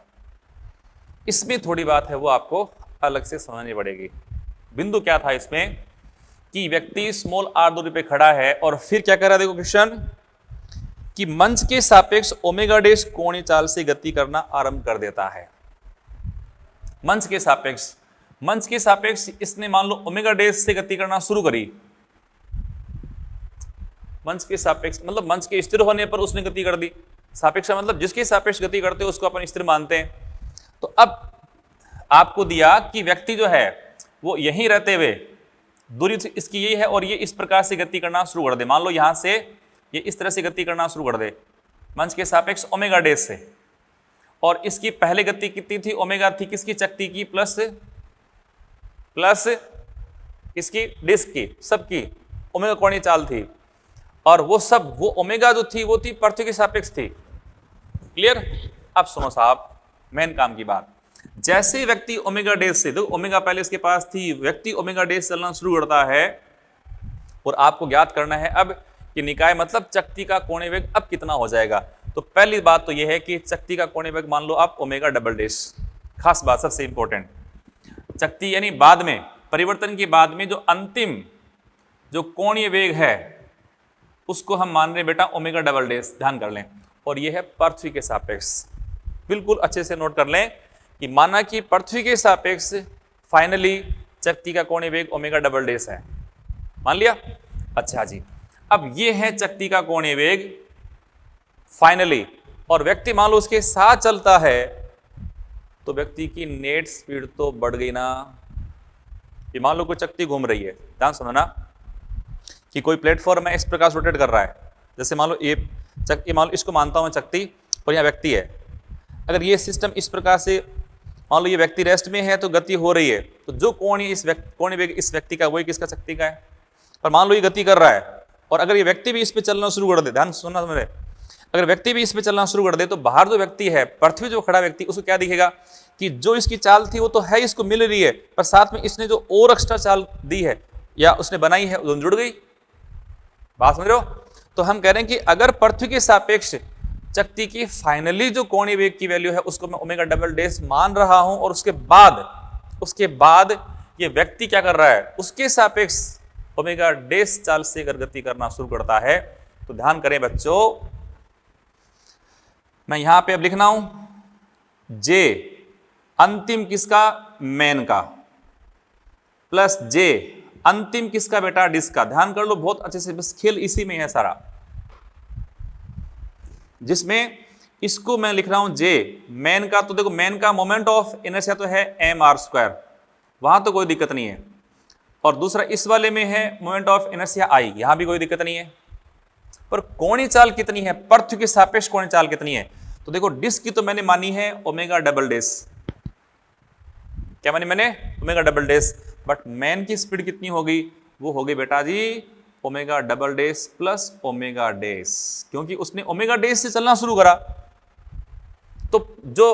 [SPEAKER 1] इसमें थोड़ी बात है वो आपको अलग से समझनी पड़ेगी। बिंदु क्या था इसमें कि व्यक्ति स्मॉल आर दूरी पे खड़ा है और फिर क्या कर रहा है, देखो क्वेश्चन कि मंच के सापेक्ष ओमेगा डेश कोणीय चाल से गति करना आरंभ कर देता है। मंच के सापेक्ष इसने मान लो ओमेगा डेश से गति करना शुरू करी, मंच के सापेक्ष मतलब मंच के स्थिर होने पर उसने गति कर दी, सापेक्ष मतलब जिसके सापेक्ष गति करते हैं उसको अपन स्थिर मानते हैं। तो अब आपको दिया कि व्यक्ति जो है वो यहीं रहते हुए, दूरी इसकी यही है और ये इस प्रकार से गति करना शुरू कर दे, मान लो यहां से ये इस तरह से गति करना शुरू कर दे मंच के सापेक्ष ओमेगा डेश से, और इसकी पहले गति कितनी थी, ओमेगा थी किसकी, चक्ति की, प्लस इसकी डिस्क की, सबकी ओमेगा कोणीय चाल थी, और वो ओमेगा जो थी वो थी पृथ्वी के सापेक्ष थी, क्लियर। अब सुनो साहब मेन काम की बात, जैसे व्यक्ति ओमेगा डेश से, देखो ओमेगा पहले इसके पास थी, व्यक्ति ओमेगा डेश चलना शुरू करता है, और आपको ज्ञात करना है अब कि निकाय मतलब चक्ति का कोणीय वेग अब कितना हो जाएगा। तो पहली बात तो यह है कि चक्ति का कोणीय वेग मान लो आप ओमेगा डबल डेश, खास बात सबसे इंपॉर्टेंट, चक्ति यानी बाद में परिवर्तन के बाद में जो अंतिम जो कोणीय वेग है उसको हम मान रहे बेटा ओमेगा डबल डेश, ध्यान कर लें, और यह है पृथ्वी के सापेक्ष। बिल्कुल अच्छे से नोट कर लें कि माना कि पृथ्वी के सापेक्ष फाइनली चक्ति का कोणीय वेग ओमेगा डबल डेश है, मान लिया। अच्छा जी, अब ये है चक्ति का कोणीय वेग फाइनली, और व्यक्ति मान लो उसके साथ चलता है तो व्यक्ति की नेट स्पीड तो बढ़ गई ना। ये मान लो कोई चक्ति घूम रही है, ध्यान सुनो ना, कि कोई प्लेटफॉर्म है इस प्रकार से रोटेट कर रहा है, जैसे मान लो ये चक्ति, मान लो इसको मानता हूं मैं चक्ति और यहाँ व्यक्ति है। अगर ये सिस्टम इस प्रकार से, मान लो ये व्यक्ति रेस्ट में है तो गति हो रही है, तो जो कोण वेग इस व्यक्ति का वही किसका, शक्ति का है। और मान लो ये गति कर रहा है और अगर ये व्यक्ति भी इस पे चलना शुरू कर दे, ध्यान सुनना मेरे, अगर व्यक्ति भी इस पे चलना शुरू कर दे तो बाहर जो व्यक्ति है, पृथ्वी जो खड़ा व्यक्ति, उसको क्या दिखेगा कि जो इसकी चाल थी वो तो है, इसको मिल रही है, पर साथ में इसने जो और एक्स्ट्रा चाल दी है या उसने बनाई है वो जुड़ गई। बात समझ रहे हो? तो हम कह रहे हैं कि अगर पृथ्वी के सापेक्ष चक्ति की फाइनली जो कोणीय वेग की वैल्यू है उसको मैं ओमेगा डबल डैश मान रहा हूं, और उसके बाद ये व्यक्ति क्या कर रहा है, उसके सापेक्ष ओमेगा डैश चाल से अगर गति करना शुरू करता है, तो ध्यान करें बच्चों, मैं यहां पे अब लिखना हूं जे अंतिम किसका, मैन का, प्लस जे अंतिम किसका बेटा, डिस्क का। ध्यान कर लो बहुत अच्छे से, बस खेल इसी में है सारा, जिसमें इसको मैं लिख रहा हूं जे मैन का। तो देखो मैन का मोमेंट ऑफ इनर्शिया तो है mr², वहां तो कोई दिक्कत नहीं है, और दूसरा इस वाले में है मोमेंट ऑफ इनर्शिया I, यहां भी कोई दिक्कत नहीं है। पर कोणीय चाल कितनी है, पृथ्वी के सापेक्ष कोणीय चाल कितनी है, तो देखो डिस्क की तो मैंने मानी है ओमेगा डबल डैश, क्या मानी मैंने, omega double dash, but man की स्पीड कितनी हो गई, वो हो गई बेटा जी omega double dash plus omega dash, क्योंकि उसने ओमेगा डैश से चलना शुरू करा। तो जो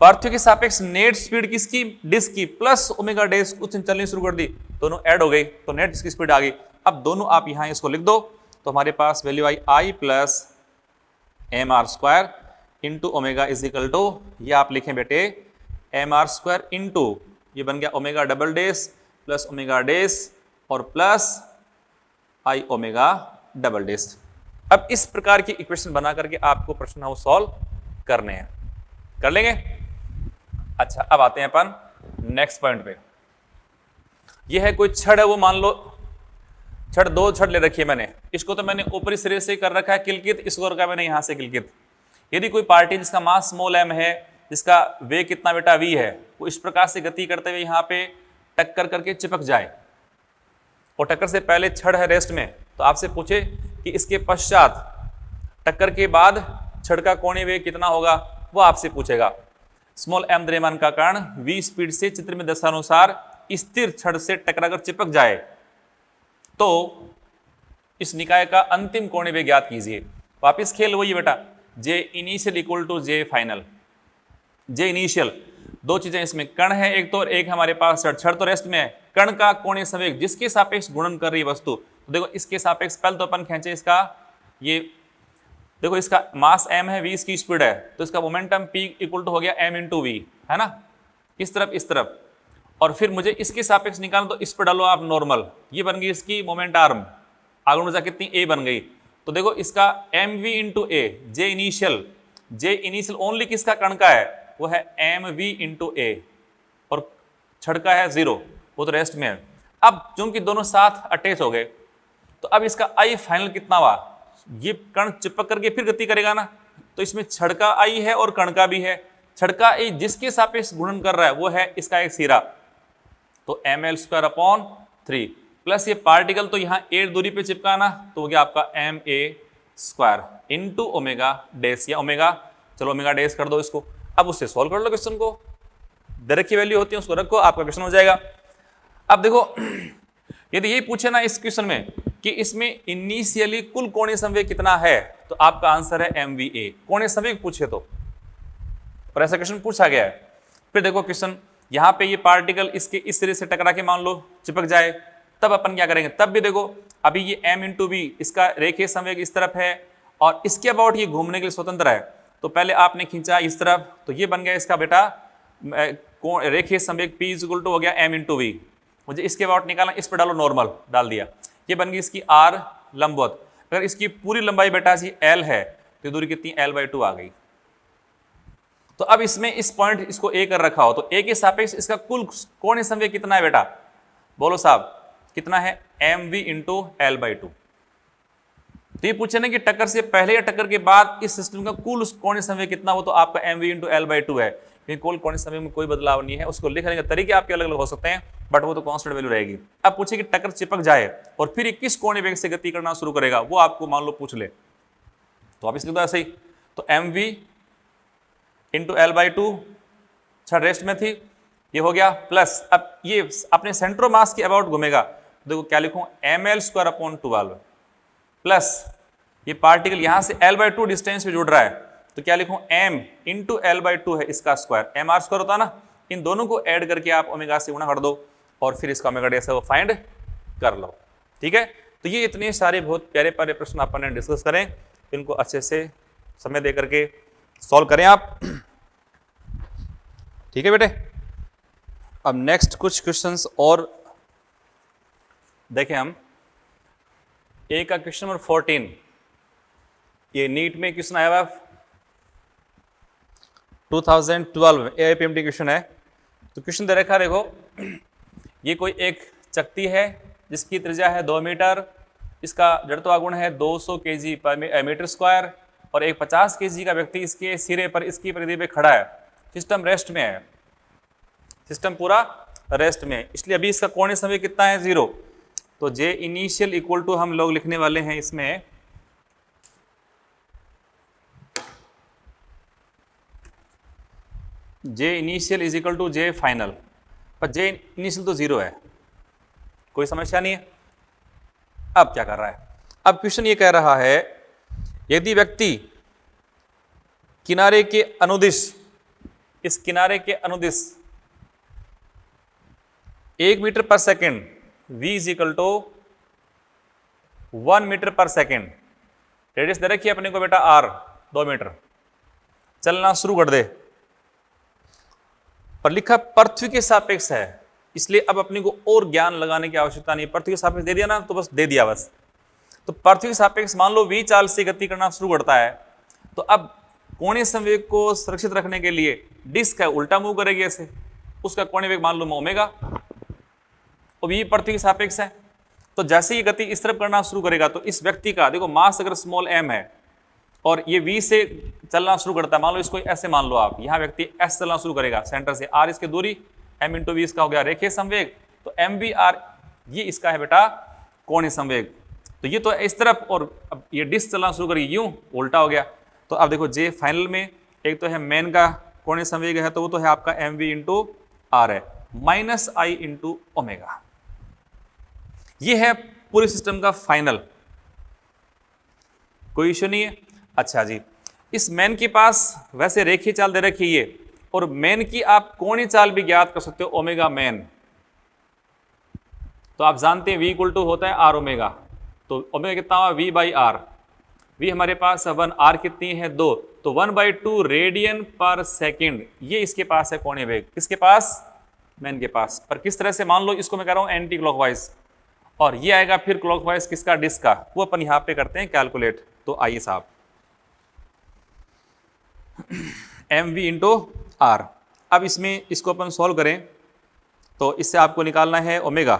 [SPEAKER 1] पृथ्वी के सापेक्ष नेट स्पीड किसकी, डिस्क की, प्लस ओमेगा डैश उसने चलनी शुरू कर दी, दोनों ऐड हो गई, तो नेट की स्पीड आ गई। अब दोनों आप यहां इसको लिख दो, तो हमारे पास value I I plus mr² into omega is equal to, ये आप लिखें बेटे mr² इंटू, ये बन गया omega double dash plus omega dash और plus I omega double dash. अब इस प्रकार की इक्वेशन बना करके आपको प्रश्न हाउस सॉल्व करने हैं, कर लेंगे। अच्छा अब आते हैं अपन नेक्स्ट पॉइंट पे। ये है कोई छड़ है, वो मान लो छड़, दो छड़ ले रखी है मैंने, इसको तो मैंने ऊपरी सिरे से कर रखा है किलकित, इसको रखा मैंने यहां से किलकित। यदि कोई पार्टी जिसका मास स्मॉल m है, जिसका वेग कितना बेटा v है, वो इस प्रकार से गति करते हुए यहाँ पे टक्कर करके चिपक जाए, और टक्कर से पहले छड़ है रेस्ट में, तो आपसे पूछे कि इसके पश्चात टक्कर के बाद छड़ का कोणीय वेग कितना होगा, वो आपसे पूछेगा। स्मॉल m द्रव्यमान का कण v स्पीड से चित्र में दर्शानुसार स्थिर छड़ से टकराकर चिपक जाए तो इस निकाय का अंतिम कोणीय वेग ज्ञात कीजिए। वापिस खेल वही बेटा, J initial equal to J final. J initial, दो चीजें इसमें, कण है एक तो, और एक हमारे पास छड़, छड़ तो रेस्ट में है। कण का कोणीय संवेग जिसके सापेक्ष गुणन कर रही है वस्तु, तो देखो इसके सापेक्ष पहले तो अपन खींचे इसका, ये देखो इसका मास m है, v इसकी स्पीड है, तो इसका मोमेंटम p इक्वल टू हो गया m इंटू वी, है ना, इस तरफ, और फिर मुझे इसके सापेक्ष निकालना, तो इस पर डालो आप नॉर्मल, ये बन गई इसकी मोमेंट आर्म, आगे ऊर्जा कितनी a बन गई। तो देखो इसका mv into a, J initial only किसका, कण का है, वो है mv इंटू a, और छड़ का है 0, वो तो रेस्ट में है। अब चूंकि दोनों साथ अटैच हो गए, तो अब इसका I फाइनल कितना हुआ, ये कण चिपक करके फिर गति करेगा ना, तो इसमें छड़ का I है और कण का भी है। छड़ का I जिसके सापेक्ष गुणन कर रहा है वो है इसका एक सिरा, तो ml²/3 प्लस ये पार्टिकल तो यहाँ 8 दूरी पे चिपका ना, तो हो गया आपका ma² इंटू ओमेगा डैश, या ओमेगा, चलो ओमेगा डैश कर दो इसको। अब उससे सॉल्व कर लो क्वेश्चन को, डायरेक्ट की वैल्यू होती है उसको रखो, आपका क्वेश्चन हो जाएगा। अब देखो यदि यही पूछे ना इस क्वेश्चन में कि इसमें इनिशियली कुल कोणीय संवेग कितना है, तो आपका आंसर है mva, कोणीय संवेग पूछे तो, और ऐसा क्वेश्चन पूछा गया है। फिर देखो क्वेश्चन, यहाँ पे ये पार्टिकल इसके इस सिरे से टकरा के मान लो चिपक जाए, तब अपन क्या करेंगे, तब भी देखो अभी ये m इंटू वी, इसका रेखीय संवेग इस तरफ है और इसके अबाउट ये घूमने के लिए स्वतंत्र है, तो पहले आपने खींचा इस तरफ, तो ये बन गया इसका बेटा रेखीय संवेग p इक्वल टू हो गया m इंटू वी। मुझे इसके अबाउट निकालना, इस पर डालो नॉर्मल, डाल दिया, ये बन गई इसकी r लंबवत। अगर इसकी पूरी लंबाई बेटा जी l है, तो दूरी कितनी l/2 आ गई। तो अब इसमें इस पॉइंट इसको a कर रखा हो, तो a के सापेक्ष इसका कुल कोणीय संवेग कितना है बेटा, बोलो साहब कितना है, mv इंटू l/2, तो ये पूछे ना कि टक्कर से पहले या टक्कर के बाद इस सिस्टम का कुल कोणीय संवेग कितना, वो तो आपका mv × l/2 है, क्योंकि कुल कोणीय संवेग में कोई बदलाव नहीं है। उसको लिखने के तरीके आपके अलग अलग हो सकते हैं, बट वो तो कांस्टेंट वैल्यू रहेगी। अब पूछे कि टक्कर चिपक जाए और फिर ये किस कोणीय वेग से गति करना शुरू करेगा, वो आपको मान लो पूछ ले, तो आप इस लिख दो ऐसे ही। तो mv × l/2 अच्छा रेस्ट में थी, ये हो गया, प्लस अब ये अपने सेंटर मास के अबाउट घूमेगा, देखो क्या लिखूं, ml²/12 प्लस ये पार्टिकल यहां से l/2 डिस्टेंस पे जुड़ रहा है, तो क्या लिखूं, m × l/2 है इसका स्क्वायर, mr² होता ना, इन दोनों को ऐड करके आप ओमेगा से गुणा कर दो और फिर इसका ओमेगा डैश है वो फाइंड कर लो। ठीक है, तो ये इतने सारे बहुत प्यारे प्यारे प्रश्न अपन ने डिस्कस करें, इनको अच्छे से समय दे करके सॉल्व करें आप। ठीक है बेटे, अब नेक्स्ट कुछ क्वेश्चंस और देखें हम। एक का क्वेश्चन नंबर 14, ये नीट में क्वेश्चन आया हुआ 2012 में, AIPMT क्वेश्चन है। तो क्वेश्चन दे रखा, देखो ये कोई एक चकती है जिसकी त्रिज्या है 2 मीटर, इसका जड़त्वागुण है 200 kg/m², और एक 50 kg का व्यक्ति इसके सिरे पर इसकी परिधि पे खड़ा है। सिस्टम रेस्ट में है, सिस्टम पूरा रेस्ट में है, इसलिए अभी इसका कोणीय संवेग कितना है, 0। तो J इनिशियल इक्वल टू हम लोग लिखने वाले हैं इसमें J initial is equal to J final, पर J इनिशियल तो 0 है, कोई समस्या नहीं है। अब क्या कर रहा है, अब क्वेश्चन ये कह रहा है यदि व्यक्ति किनारे के अनुदिश, इस किनारे के अनुदिश 1 मीटर पर second v is equal to 1 metre पर सेकेंड, रेडियस दे रखी है अपने को बेटा r 2 मीटर, चलना शुरू कर दे, पर लिखा पृथ्वी के सापेक्ष है, इसलिए अब अपने को और ज्ञान लगाने की आवश्यकता नहीं, पृथ्वी के सापेक्ष दे दिया ना, तो बस दे दिया बस। तो पृथ्वी के सापेक्ष मान लो v चाल से गति करना शुरू करता है, तो अब कोणीय संवेग को सुरक्षित रखने के लिए डिस्क है उल्टा मूव करेगी ऐसे, उसका कोणीय वेग मान लो ओमेगा, और v पृथ्वी के सापेक्ष है, तो जैसे ही गति इस तरफ करना शुरू करेगा तो इस व्यक्ति का देखो मास अगर स्मॉल m है और ये v से चलना शुरू करता है, मान लो इसको ऐसे मान लो आप, यहाँ व्यक्ति s चलना शुरू करेगा सेंटर से, r इसकी दूरी, m × v इसका हो गया रेखीय संवेग, तो mvr ये इसका है बेटा कोणीय संवेग। तो ये तो इस तरफ और अब ये डिस्क चलना शुरू करेगी यूं, उल्टा हो गया। तो अब देखो J फाइनल में एक तो है मेन का कोणीय संवेग है, तो वो तो है आपका mv × r है, -i × ओमेगा। ये है पूरे सिस्टम का फाइनल, कोई इश्यू नहीं है। अच्छा जी, इस मैन के पास वैसे रेखीय चाल दे रखी है, और मैन की आप कोणीय चाल भी ज्ञात कर सकते हो, ओमेगा मैन। तो आप जानते हैं v = होता है r ओमेगा, तो ओमेगा कितना हुआ v/r, v हमारे पास है 1, r कितनी है 2, तो 1/2 रेडियन पर सेकेंड ये इसके पास है कोणीय वेग, किसके पास, मैन के पास। पर किस तरह से, मान लो इसको मैं कह रहा हूं एंटी क्लॉकवाइज, और ये आएगा फिर क्लॉकवाइज किसका, डिस्क का, वो अपन यहां पे करते हैं कैलकुलेट। तो आइए साहब mv × r, अब इसमें इसको अपन सॉल्व करें तो इससे आपको निकालना है ओमेगा,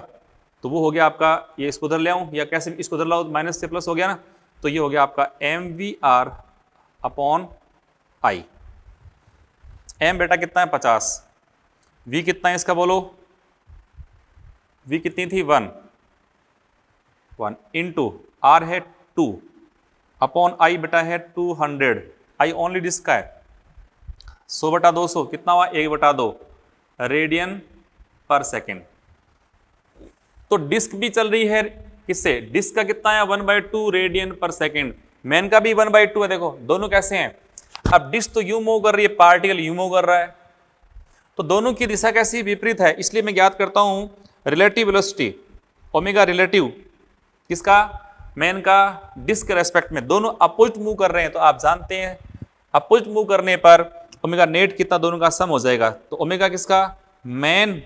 [SPEAKER 1] तो वो हो गया आपका, ये इसको उधर ले आऊं या कैसे इसको उधर लाओ, माइनस से प्लस हो गया ना, तो ये हो गया आपका mvr/i। m बेटा कितना है 50, v कितना है इसका बोलो, v कितनी थी 1 × r है 2 अपॉन i बेटा है 200, i ओनली डिस्क का है, 100/200 कितना हुआ 1/2 रेडियन पर सेकेंड। तो डिस्क भी चल रही है किससे, डिस्क का कितना है 1/2 रेडियन पर सेकेंड, मैन का भी 1/2 है। देखो दोनों कैसे हैं, अब डिस्क तो यूं मूव कर रही है, पार्टिकल यूं मूव कर रहा है, तो दोनों की दिशा कैसी विपरीत है, इसलिए मैं ज्ञात करता हूं रिलेटिव वेलोसिटी ओमेगा, रिलेटिव किसका, मैन का डिस्क के रेस्पेक्ट में, दोनों अपोजिट मूव कर रहे हैं, तो आप जानते हैं अपोजिट मूव करने पर ओमेगा नेट कितना, दोनों का सम हो जाएगा, तो ओमेगा किसका, मैन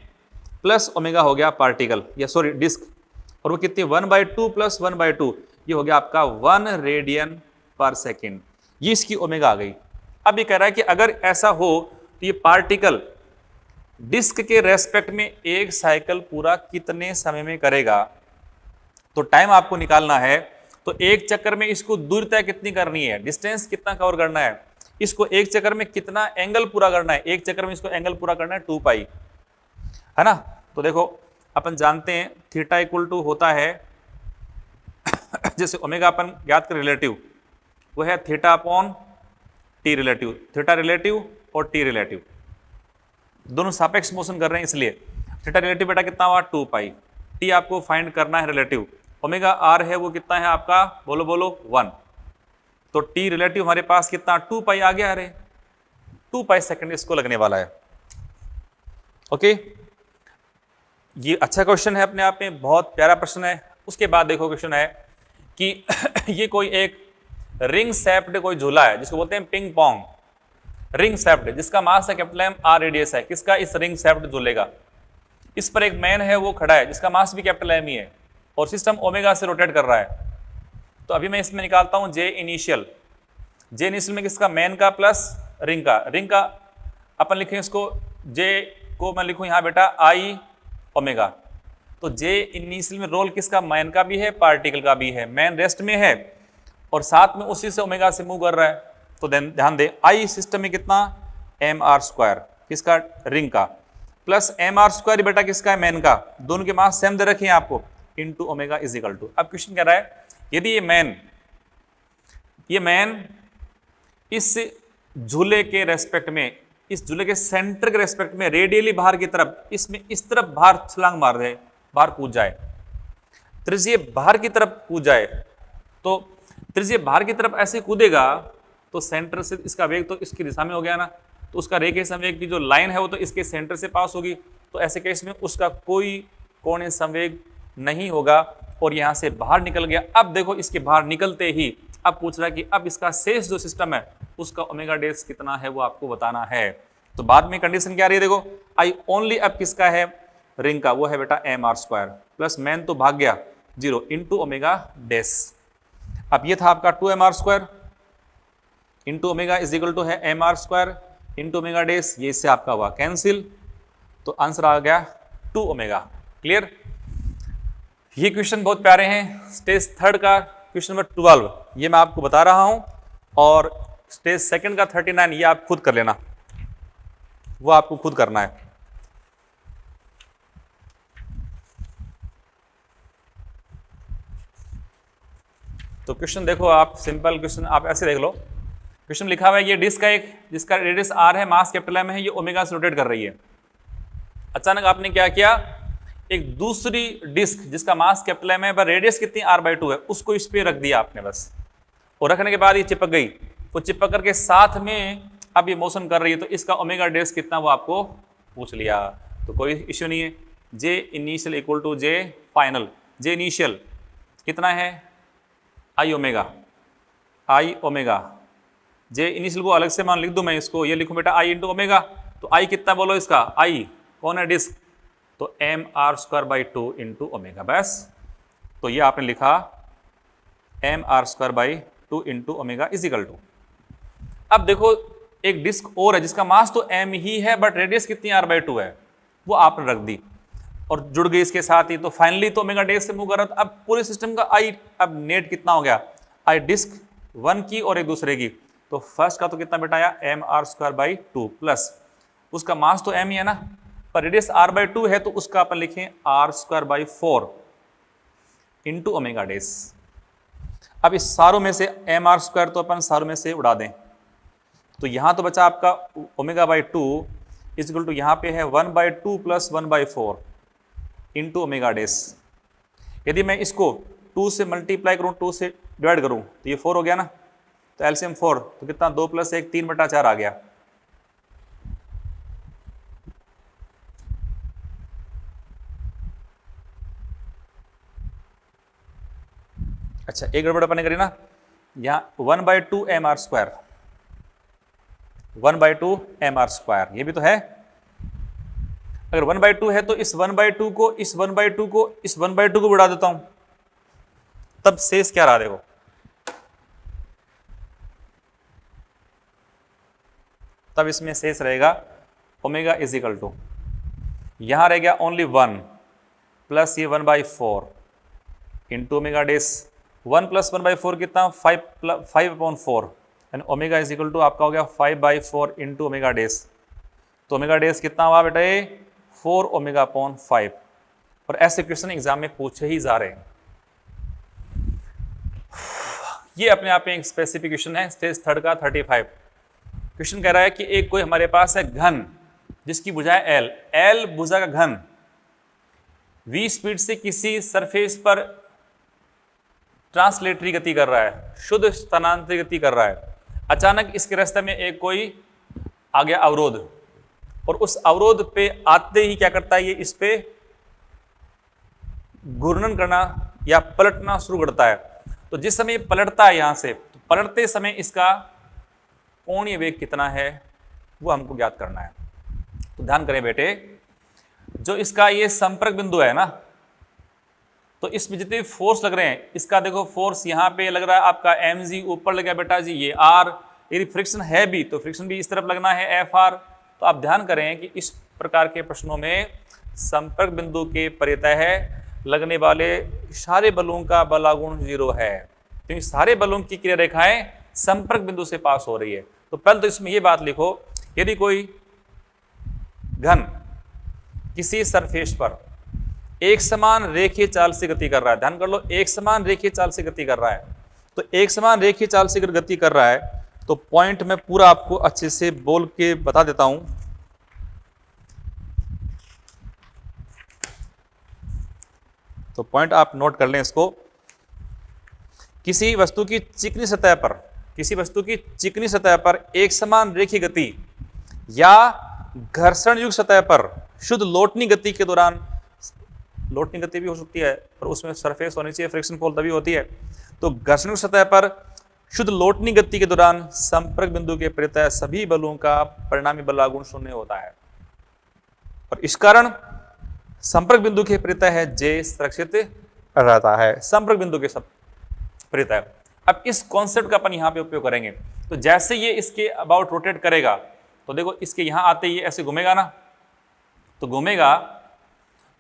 [SPEAKER 1] प्लस ओमेगा हो गया पार्टिकल या सॉरी डिस्क, और वो कितनी 1/2 + 1/2 ये हो गया आपका 1 रेडियन पर सेकेंड, ये इसकी ओमेगा आ गई। अब ये कह रहा है कि अगर ऐसा हो तो ये पार्टिकल डिस्क के रेस्पेक्ट में एक साइकिल पूरा कितने समय में करेगा, तो टाइम आपको निकालना है। तो एक चक्कर में इसको दूरी तय कितनी करनी है, डिस्टेंस कितना कवर करना है, इसको एक चक्कर में कितना एंगल पूरा करना है, एक चक्कर में इसको एंगल पूरा करना है 2 पाई, है ना। तो देखो अपन जानते हैं थीटा इक्वल टू होता है जैसे ओमेगा अपन ज्ञात कर रिलेटिव, वो है theta upon T relative, theta relative और टी रिलेटिव दोनों सापेक्ष मोशन कर रहे हैं, इसलिए थीटा रिलेटिव बेटा कितना हुआ 2 पाई, टी आपको फाइंड करना है रिलेटिव, ओमेगा आर है वो कितना है आपका, बोलो बोलो 1, तो टी रिलेटिव हमारे पास कितना 2 पाई आ गया, अरे 2 पाई सेकंड इसको लगने वाला है। ओके, ये अच्छा क्वेश्चन है अपने आप में, बहुत प्यारा प्रश्न है। उसके बाद देखो क्वेश्चन है कि ये कोई एक रिंग शेप्ड कोई झूला है जिसको बोलते हैं पिंग पोंग, रिंग शेप्ड, जिसका मास है कैपिटल एम, आर रेडियस है किसका, इस रिंग शेप्ड झूले का। इस पर एक मैन है वो खड़ा है जिसका मास भी कैपिटल एम ही है और सिस्टम ओमेगा से रोटेट कर रहा है। तो अभी मैं इसमें निकालता हूं जे इनिशियल, जे इनिशियल में किसका, मैन का प्लस रिंग का, रिंग का अपन लिखें इसको, जे को मैं लिखूं यहां बेटा आई ओमेगा, तो जे इनिशियल में रोल किसका, मैन का भी है पार्टिकल का भी है, मैन रेस्ट में है और साथ में उसी से ओमेगा से मूव कर रहा है। तो ध्यान दे आई सिस्टम में कितना एम आर स्क्वायर किसका, रिंग का, प्लस एम आर स्क्वायर बेटा किसका है, मैन का, दोनों के मास सेम दे रखे हैं आपको, into omega is equal to. अब क्वेश्चन कह रहा है यदि ये मैन इस झूले के रेस्पेक्ट में, इस झूले के सेंटर के रेस्पेक्ट में रेडियली बाहर की तरफ, इसमें इस तरफ बाहर छलांग मार दे, बाहर कूद जाए, त्रिज्यीय बाहर की तरफ कूद जाए, तो त्रिज्यीय बाहर की तरफ ऐसे कूदेगा तो सेंटर से इसका वेग तो इसकी दिशा में हो गया ना, तो उसका रेखीय संवेग की जो लाइन है वो तो इसके सेंटर से पास होगी, तो ऐसे केस में उसका कोई कोणीय संवेग नहीं होगा और यहां से बाहर निकल गया। अब देखो इसके बाहर निकलते ही अब पूछ रहा है कि अब इसका शेष जो सिस्टम है उसका ओमेगा डेस कितना है वो आपको बताना है। तो बाद में कंडीशन क्या रही है, देखो आई ओनली अब किसका है, रिंग का, वो है बेटा M R square plus man तो भाग गया 0 इंटू ओमेगा डेस। अब ये था आपका 2 M R square into omega is equal to है M R square into omega dash, ये इससे आपका हुआ कैंसिल, तो आंसर आ गया 2 ओमेगा। क्लियर, ये क्वेश्चन बहुत प्यारे हैं। स्टेज थर्ड का क्वेश्चन नंबर 12 ये मैं आपको बता रहा हूं और स्टेज सेकंड का 39 ये आप खुद कर लेना, वो आपको खुद करना है। तो क्वेश्चन देखो आप, सिंपल क्वेश्चन आप ऐसे देख लो, क्वेश्चन लिखा हुआ है ये डिस्क है एक जिसका रेडियस आर है, मास कैपिटल एम है, ये ओमेगा से रोटेट कर रही है। अचानक आपने क्या किया, एक दूसरी डिस्क जिसका मास कैपिटल एम है पर रेडियस कितनी r/2 है उसको इस पे रख दिया आपने बस, और रखने के बाद ये चिपक गई, वो चिपक करके साथ में अब ये मोशन कर रही है, तो इसका ओमेगा डेस कितना वो आपको पूछ लिया, तो कोई इश्यू नहीं है। J initial equal to J final, J initial कितना है आई ओमेगा, जे इनिशियल को अलग से मान लिख दूं मैं इसको, ये लिखूं बेटा आई इंटू ओमेगा, तो आई कितना बोलो इसका, आई कौन है डिस्क, तो M R square by 2 into omega, बस। तो ये आपने लिखा M R square by 2 into omega is equal to. अब देखो एक डिस्क और है जिसका मास तो एम ही है बट रेडियस कितनी r/2 है, वो आपने रख दी और जुड़ गई इसके साथ ही, तो फाइनली तो ओमेगा डेस से मूव कर रहा था। अब पूरे सिस्टम का आई, अब नेट कितना हो गया, आई डिस्क वन की और एक दूसरे की, तो फर्स्ट का तो कितना बेटा आया M R square by 2 plus उसका मास तो एम ही है ना, पर रेडियस r/2 है तो उसका अपन लिखें R square by 4 into omega dash. अब इस सारों में से एम आर स्क्वायर तो अपन सारों में से उड़ा दें, तो यहां तो बचा आपका omega by 2 is equal to यहां पे है 1/2 प्लस 1/4 इंटू ओमेगा डेस। यदि मैं इसको 2 से मल्टीप्लाई करूं, 2 से डिवाइड करूं तो ये 4 हो गया ना, तो एलसीएम 4 तो कितना 2 + 1 3/4 आ गया। अच्छा एक गड़बड़ अपन ने करी ना, यहाँ 1/2 M R square, 1/2 M R square ये भी तो है। अगर 1/2 है तो इस 1/2 को इस 1/2 को इस 1/2 को बढ़ा देता हूं, तब शेष क्या रहा देखो, तब इसमें शेष रहेगा ओमेगा इज इक्वल टू, यहां रह गया ओनली 1 प्लस ये 1/4 इंटू ओमेगा डेस 1+1/4 कितना 5/4 यानी ओमेगा इज इक्वल टू आपका हो गया 5/4 इंटू ओमेगा डेज। तो ओमेगा डेज कितना हुआ बेटा ये 4 ओमेगा/5। और ऐसे क्वेश्चन एग्जाम में पूछे ही जा रहे हैं। ये अपने आप में एक स्पेसिफिकेशन है स्टेज थर्ड का 35। क्वेश्चन कह रहा है कि एक कोई हमारे पास है घन जिसकी भुजा है एल भुजा का घन v स्पीड से किसी सरफेस पर ट्रांसलेटरी गति कर रहा है, शुद्ध स्थानांतरित गति कर रहा है। अचानक इसके रास्ते में एक कोई आ गया अवरोध, और उस अवरोध पे आते ही क्या करता है ये इस पे घूर्णन करना या पलटना शुरू करता है। तो जिस समय पलटता है यहां से, तो पलटते समय इसका कोणीय वेग कितना है वो हमको ज्ञात करना है। तो ध्यान करें बेटे, जो इसका ये संपर्क बिंदु है ना, तो इसमें जितने भी फोर्स लग रहे हैं, इसका देखो फोर्स यहाँ पे लग रहा है आपका mg ऊपर लग गया बेटा जी, ये r। यदि फ्रिक्शन है भी तो फ्रिक्शन भी इस तरफ लगना है Fr। तो आप ध्यान करें कि इस प्रकार के प्रश्नों में संपर्क बिंदु के परितः लगने वाले सारे बलों का बलागुण 0 है, क्योंकि सारे बलों की क्रिया रेखाएं संपर्क बिंदु से पास हो रही है। तो पहले तो इसमें यह बात लिखो, यदि कोई घन किसी सरफेस पर एक समान रेखीय चाल से गति कर रहा है, ध्यान कर लो, एक समान रेखीय चाल से गति कर रहा है। तो एक समान रेखीय चाल से अगर गति कर रहा है तो पॉइंट में पूरा आपको अच्छे से बोल के बता देता हूं। तो पॉइंट आप नोट कर लें इसको। किसी वस्तु की चिकनी सतह पर, किसी वस्तु की चिकनी सतह पर एक समान रेखीय गति या घर्षण युक्त सतह पर शुद्ध लोटनी गति के दौरान, लोटनी गति भी हो सकती है पर उसमें सरफेस होनी चाहिए, फ्रिक्शन पोल तभी होती है। तो घर्षण युक्त सतह पर शुद्ध लोटनी गति के दौरान संपर्क बिंदु के परितः सभी बलों का परिणामी बलागुण 0 होता है, और इस कारण संपर्क बिंदु के परितः J सुरक्षित रहता है, संपर्क बिंदु के सब परितः। अब इस कॉन्सेप्ट का अपन यहाँ पे उपयोग करेंगे। तो जैसे ये इसके अबाउट रोटेट करेगा, तो देखो इसके यहाँ आते ही ऐसे घूमेगा ना, तो घूमेगा,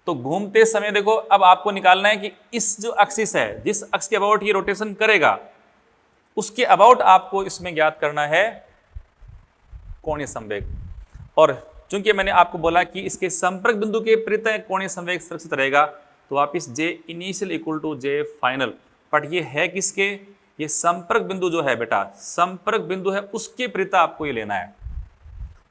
[SPEAKER 1] तो घूमते समय देखो अब आपको निकालना है कि इस जो एक्सिस है, जिस अक्ष के अबाउट ये रोटेशन करेगा, उसके अबाउट आपको इसमें ज्ञात करना है कोणीय संवेग। और चूंकि मैंने आपको बोला कि इसके संपर्क बिंदु के परितः कोणीय संवेग सुरक्षित रहेगा, तो वापिस J initial equal to J final. But ये है किसके, ये संपर्क बिंदु जो है बेटा, संपर्क बिंदु है उसके परितः आपको ये लेना है।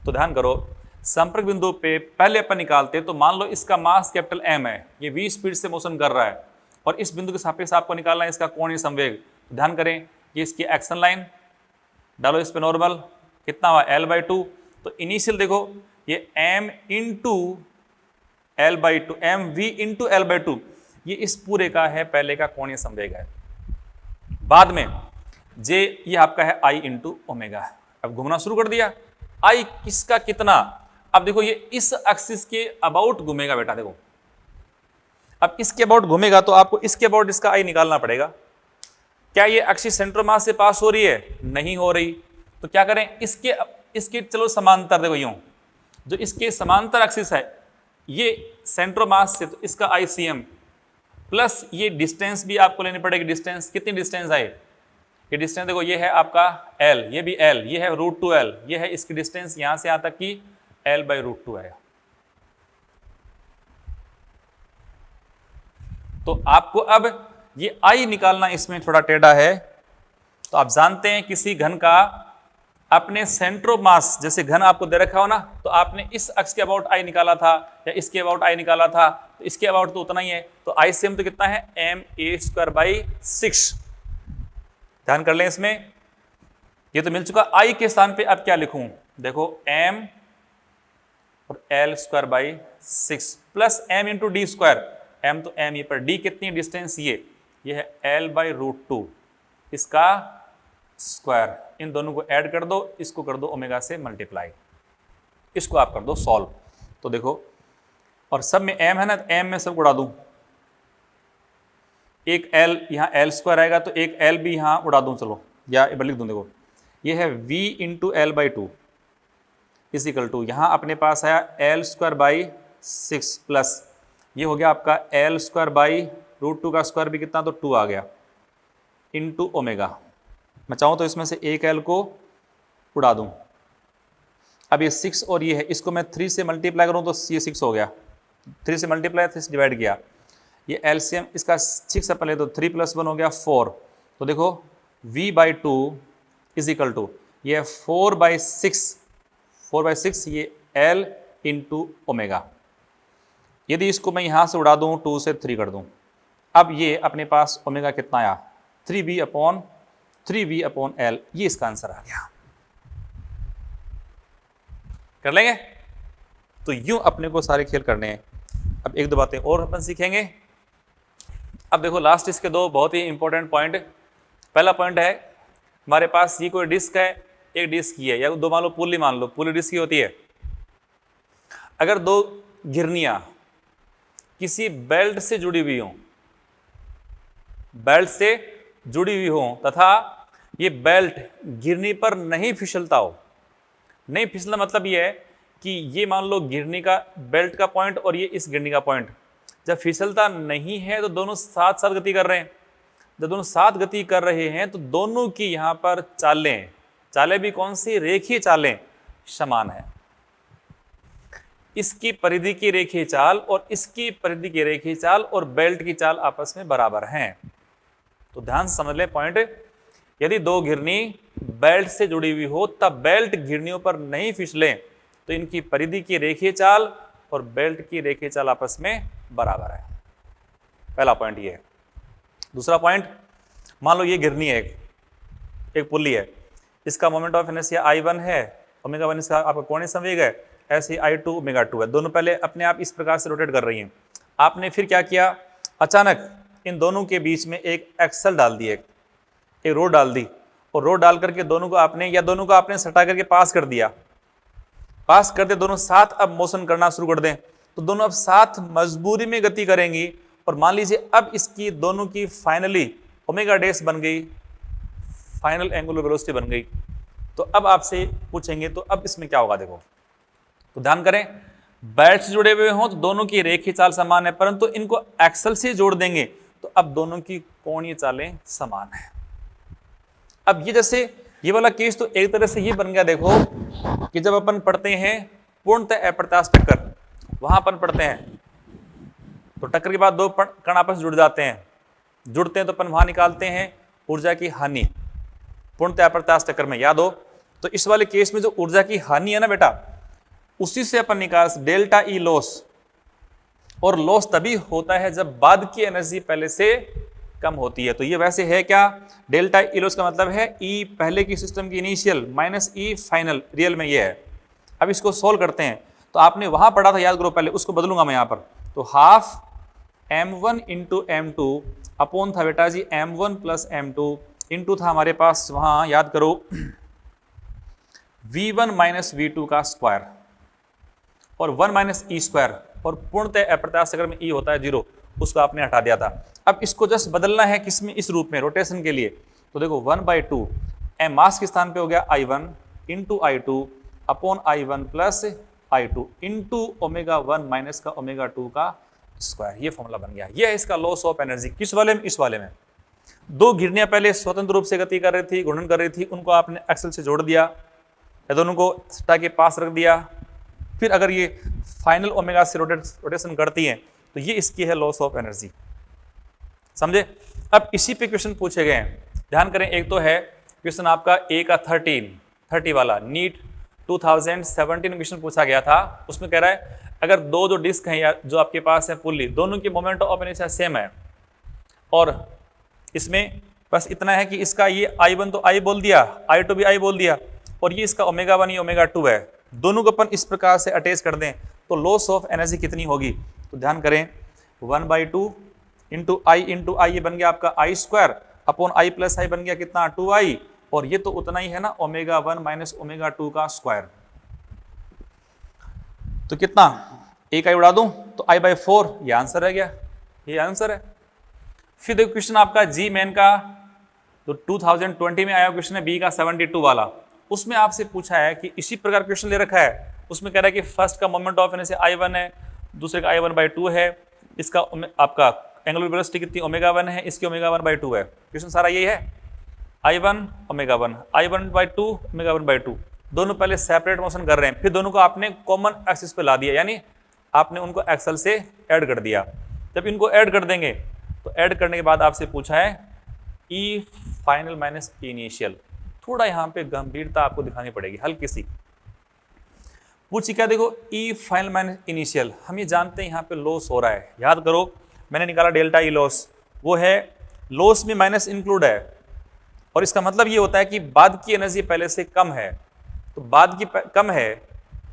[SPEAKER 1] तो ध्यान करो, संपर्क बिंदु पे पहले अपन निकालते, तो मान लो इसका मास कैपिटल M है, ये v स्पीड से मोशन कर रहा है, और इस बिंदु के सापेक्ष आपको निकालना है इसका कोणीय संवेग। ध्यान करें, ये इसकी एक्शन लाइन डालो, इस पे नॉर्मल कितना हुआ L/2। तो इनिशियल देखो ये m into L/2, mv into L/2, ये इस पूरे का है पहले का कोणीय संवेग है। बाद में J ये आपका है I इंटू ओमेगा। अब घूमना शुरू कर दिया, I किसका कितना, अब देखो ये इस एक्सिस के अबाउट घूमेगा बेटा। देखो अब इसके अबाउट घूमेगा तो आपको इसके अबाउट इसका I निकालना पड़ेगा। क्या ये एक्सिस सेंटर मास से पास हो रही है, नहीं हो रही, तो क्या करें, इसके चलो समांतर, देखो यूं जो इसके समांतर एक्सिस है ये सेंटर मास से, तो इसका ICM प्लस ये डिस्टेंस भी आपको लेनी पड़ेगी। डिस्टेंस कितनी डिस्टेंस है, ये डिस्टेंस देखो ये है आपका L, ये भी L, ये है √2L, ये है इसकी डिस्टेंस यहां से यहां तक की L/√2 है। तो आपको अब ये I निकालना इसमें थोड़ा टेढ़ा है। तो आप जानते हैं किसी घन का अपने सेंटर ऑफ मास, जैसे घन आपको दे रखा हो ना, तो आपने इस अक्ष के अबाउट I निकाला था या इसके अबाउट I निकाला था, तो इसके अबाउट तो उतना ही है। तो ICM तो कितना है ma²/6। ध्यान कर लें इसमें, ये तो मिल चुका। I के स्थान पे अब क्या लिखूं, देखो m और L²/6 plus m into d²। m तो m, ये पर d कितनी डिस्टेंस, ये है L/√2, इसका स्क्वायर। इन दोनों को ऐड कर दो, इसको कर दो ओमेगा से मल्टीप्लाई, इसको आप कर दो सॉल्व। तो देखो, और सब में m है ना, m में सब उड़ा दूं, एक L यहाँ L² आएगा तो एक L भी यहाँ उड़ा दूं, चलो या लिख दूं। देखो ये है v into L/2 is equal to, यहाँ अपने पास आया L²/6 प्लस ये हो गया आपका L² √2 का स्क्वायर भी कितना, तो 2 आ गया। Into omega. मैं चाहूँ तो इसमें से एक एल को उड़ा दूँ। अब ये 6 और ये है, इसको मैं 3 से मल्टीप्लाई करूँ तो ये 6 हो गया, 3 से मल्टीप्लाई 3 से डिवाइड किया, ये एलसीएम इसका 6 अपन ले तो 3 + 1 हो गया 4। तो देखो v/2 इज इक्वल टू ये 4/6 ये l इंटू ओमेगा। यदि इसको मैं यहाँ से उड़ा दूँ 2 से 3 कर दूँ, अब ये अपने पास ओमेगा कितना आया 3v/L, ये इसका आंसर आ गया। कर लेंगे? तो यूं अपने को सारे खेल करने हैं। अब एक दो बातें और अपन सीखेंगे। अब देखो लास्ट इसके दो बहुत ही इंपॉर्टेंट पॉइंट। पहला पॉइंट है हमारे पास ये कोई डिस्क है, एक डिस्क की है, या दो मान लो पुल्ली, मान लो पुल्ली डिस्क की होती है। अगर दो घिरनियां किसी बेल्ट से जुड़ी हुई हों, बेल्ट से जुड़ी हुई हों तथा ये बेल्ट घिरनी पर नहीं फिसलता हो, नहीं फिसलना मतलब ये है कि ये मान लो घिरनी का बेल्ट का पॉइंट और ये इस घिरनी का पॉइंट जब फिसलता नहीं है तो दोनों साथ साथ गति कर रहे हैं। जब दोनों साथ गति कर रहे हैं तो दोनों की यहाँ पर चालें भी कौन सी, रेखीय चालें समान है। इसकी परिधि की रेखीय चाल और इसकी परिधि की रेखीय चाल और बेल्ट की चाल आपस में बराबर हैं। तो ध्यान से समझ ले पॉइंट, यदि दो घिरनी बेल्ट से जुड़ी हुई हो तब बेल्ट घिरनियों पर नहीं फिसले तो इनकी परिधि की रेखीय चाल और बेल्ट की रेखीय चाल आपस में बराबर है। पहला पॉइंट ये है। दूसरा पॉइंट, मान लो ये घिरनी है, एक पुल्ली है, इसका मोमेंट ऑफ इनर्शिया I1 है, ω1 इसका आपका कोणीय संवेग है, ऐसे I2 ω2 है। दोनों पहले अपने आप इस प्रकार से रोटेट कर रही हैं। आपने फिर क्या किया, अचानक इन दोनों के बीच में एक एक्सल डाल दी, एक रोड डाल दी, और रोड डाल करके दोनों को आपने सटा करके पास कर दिया। पास करते दोनों साथ अब मोशन करना शुरू कर दें तो दोनों अब साथ मजबूरी में गति करेंगी। और मान लीजिए अब इसकी दोनों की फाइनली ओमेगा डैश बन गई, फाइनल एंगुलर वेलोसिटी बन गई। तो अब आपसे पूछेंगे तो अब इसमें क्या होगा, देखो तो ध्यान करें, बेल्ट से जुड़े हुए हों तो दोनों की रेखीय चाल समान है, परंतु इनको एक्सल से जोड़ देंगे तो अब दोनों की कोणीय चालें समान है। अब ये जैसे ये वाला केस तो एक तरह से ये बन गया, देखो कि जब अपन पढ़ते हैं पूर्णतः अप्रत्यास्थ टक्कर, वहां अपन पढ़ते हैं तो टक्कर के बाद दो कण आपस में जुड़ जाते हैं, जुड़ते हैं तो अपन वहां निकालते हैं ऊर्जा की हानि पूर्णतः अप्रत्यास्थ टक्कर में, याद हो। तो इस वाले केस में जो ऊर्जा की हानि है ना बेटा, उसी से अपन निकाल डेल्टा ई लॉस, और लॉस तभी होता है जब बाद की एनर्जी पहले से कम होती है। तो ये वैसे है क्या, डेल्टा ई लॉस का मतलब है ई पहले की सिस्टम की इनिशियल माइनस ई फाइनल, रियल में ये है। अब इसको सोल्व करते हैं तो आपने वहां पढ़ा था, याद करो, पहले उसको बदलूंगा मैं यहाँ पर। तो half m1 into m2 upon था बेटा जी m1 प्लस m2 इंटू था हमारे पास वहां, याद करो, v1 माइनस v2 का स्क्वायर और 1 माइनस ई स्क्वायर, और पूर्णतः अप्रत्यास्थ चक्र में ई होता है 0, उसको आपने हटा दिया था। अब इसको जस्ट बदलना है किसमें, इस रूप में रोटेशन के लिए। तो देखो 1/2 m मास के स्थान पे हो गया I1 into I2 upon I1 plus I2 into ω1 minus का ω2 का स्क्वायर। ये फॉर्मूला बन गया। ये है इसका लॉस ऑफ एनर्जी। किस वाले में, इस वाले में। दो घिरनियां पहले स्वतंत्र रूप से गति कर रही थी, घूर्णन कर रही थी, उनको आपने एक्सल से जोड़ दिया या दोनों को सटा के पास रख दिया। फिर अगर ये फाइनल ओमेगा से रोटेशन करती हैं तो ये इसकी है लॉस ऑफ एनर्जी, समझे। अब इसी पे क्वेश्चन पूछे गए हैं, ध्यान करें। एक तो है क्वेश्चन आपका ए का 30 वाला, नीट 2017 में क्वेश्चन पूछा गया था। उसमें कह रहा है अगर दो जो डिस्क हैं या जो आपके पास है पुल्ली, दोनों की मोमेंट ऑफ इनर्शिया सेम है, और इसमें बस इतना है कि इसका ये I1 तो I बोल दिया, I2 भी I बोल दिया, और ये इसका ω1 ये ω2 है। दोनों को अपन इस प्रकार से अटैच कर दें तो लॉस ऑफ एनर्जी कितनी होगी। तो ध्यान करें 1/2 इंटू आई ये बन गया आपका I square upon I plus I बन गया कितना 2I, और ये तो उतना ही है ना ω1 माइनस ω2 का स्क्वायर। तो कितना, एक I उड़ा दूं तो I/4, ये आंसर रह गया, ये आंसर है। फिर देखो क्वेश्चन आपका जी मैन का तो 2020 में आया क्वेश्चन है, बी का 72 वाला। उसमें आपसे पूछा है कि इसी प्रकार क्वेश्चन ले रखा है, उसमें कह रहा है कि फर्स्ट का मोमेंट ऑफ इनर्शिया I1 है, दूसरे का I1/2 है, इसका आपका एंगुलर वेलोसिटी कितनी ओमेगा 1 है, इसकी ओमेगा 1/2 है। क्वेश्चन सारा यही है, I1 ओमेगा 1, I1/2 ओमेगा 1/2, दोनों पहले सेपरेट मोशन कर रहे हैं, फिर दोनों को आपने कॉमन एक्सिस पे ला दिया, यानी आपने उनको एक्सल से ऐड कर दिया। जब इनको ऐड कर देंगे तो ऐड करने के बाद आपसे पूछा है ई फाइनल माइनस ई इनिशियल। थोड़ा यहाँ पे गंभीरता आपको दिखानी पड़ेगी, हल्की सी। पूछिए क्या, देखो ई फाइनल माइनस इनिशियल, हम ये जानते हैं यहाँ पे लॉस हो रहा है, याद करो मैंने निकाला डेल्टा ई लॉस, वो है लॉस में माइनस इंक्लूड है, और इसका मतलब ये होता है कि बाद की एनर्जी पहले से कम है, तो बाद की कम है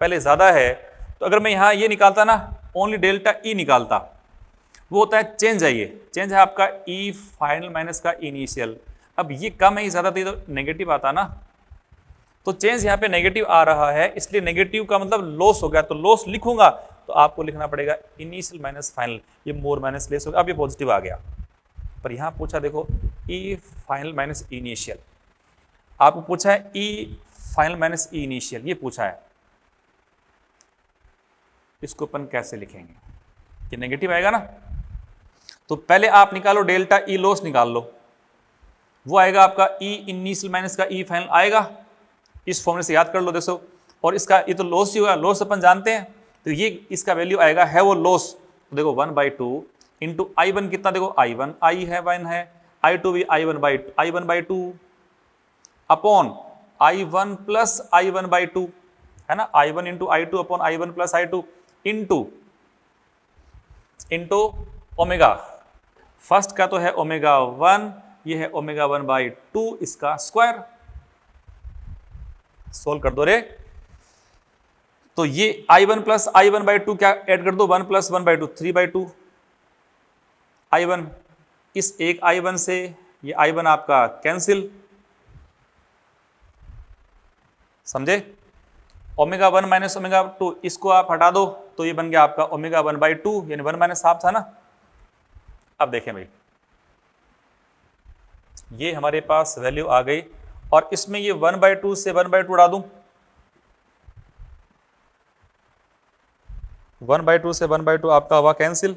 [SPEAKER 1] पहले ज्यादा है, तो अगर मैं यहाँ ये निकालता ना, ओनली डेल्टा ई निकालता, वो होता है चेंज है, ये चेंज है आपका ई फाइनल माइनस का इनिशियल। अब ये कम है, ये ज्यादा, तो नेगेटिव आता ना, तो चेंज यहाँ पे नेगेटिव आ रहा है, इसलिए नेगेटिव का मतलब लॉस हो गया, तो लॉस लिखूंगा तो आपको लिखना पड़ेगा इनिशियल माइनस फाइनल, ये मोर माइनस लेस हो गया। अब ये पॉजिटिव आ गया, पर यहाँ पूछा देखो ई फाइनल माइनस इनिशियल, आपको पूछा है ई फाइनल माइनस ई इनिशियल, ये पूछा है, इसको अपन कैसे लिखेंगे, ये नेगेटिव आएगा ना, तो पहले आप निकालो डेल्टा ई लॉस निकाल लो, वो आएगा आपका ई इनिशियल माइनस का ई फाइनल आएगा, इस फॉर्मूले से याद कर लो दोस्तों। और इसका ये तो लॉस ही होगा, लॉस अपन जानते हैं, तो ये इसका वैल्यू आएगा, है वो लॉस, तो देखो 1/2 इंटू I1 कितना, देखो I1 I है 1 है, I2 भी I1/2 upon I1 plus I1/2 है ना, I1 into I2 upon I1 plus I2 into omega, first का तो है ओमेगा 1, ये है ओमेगा 1/2, इसका स्क्वायर, सोल्व कर दो रे, तो ये I1 प्लस I1/2 क्या ऐड कर दो, 1 प्लस 1/2 3/2 I1, इस एक I1 से ये I1 आपका कैंसिल, समझे, ओमेगा 1 माइनस ओमेगा 2 इसको आप हटा दो तो ये बन गया आपका ओमेगा 1/2, यानी 1 माइनस हाफ था ना। अब देखें भाई, ये हमारे पास वैल्यू आ गई, और इसमें ये 1/2 से 1/2 उड़ा दूं, 1/2 से 1/2 आपका हुआ कैंसिल,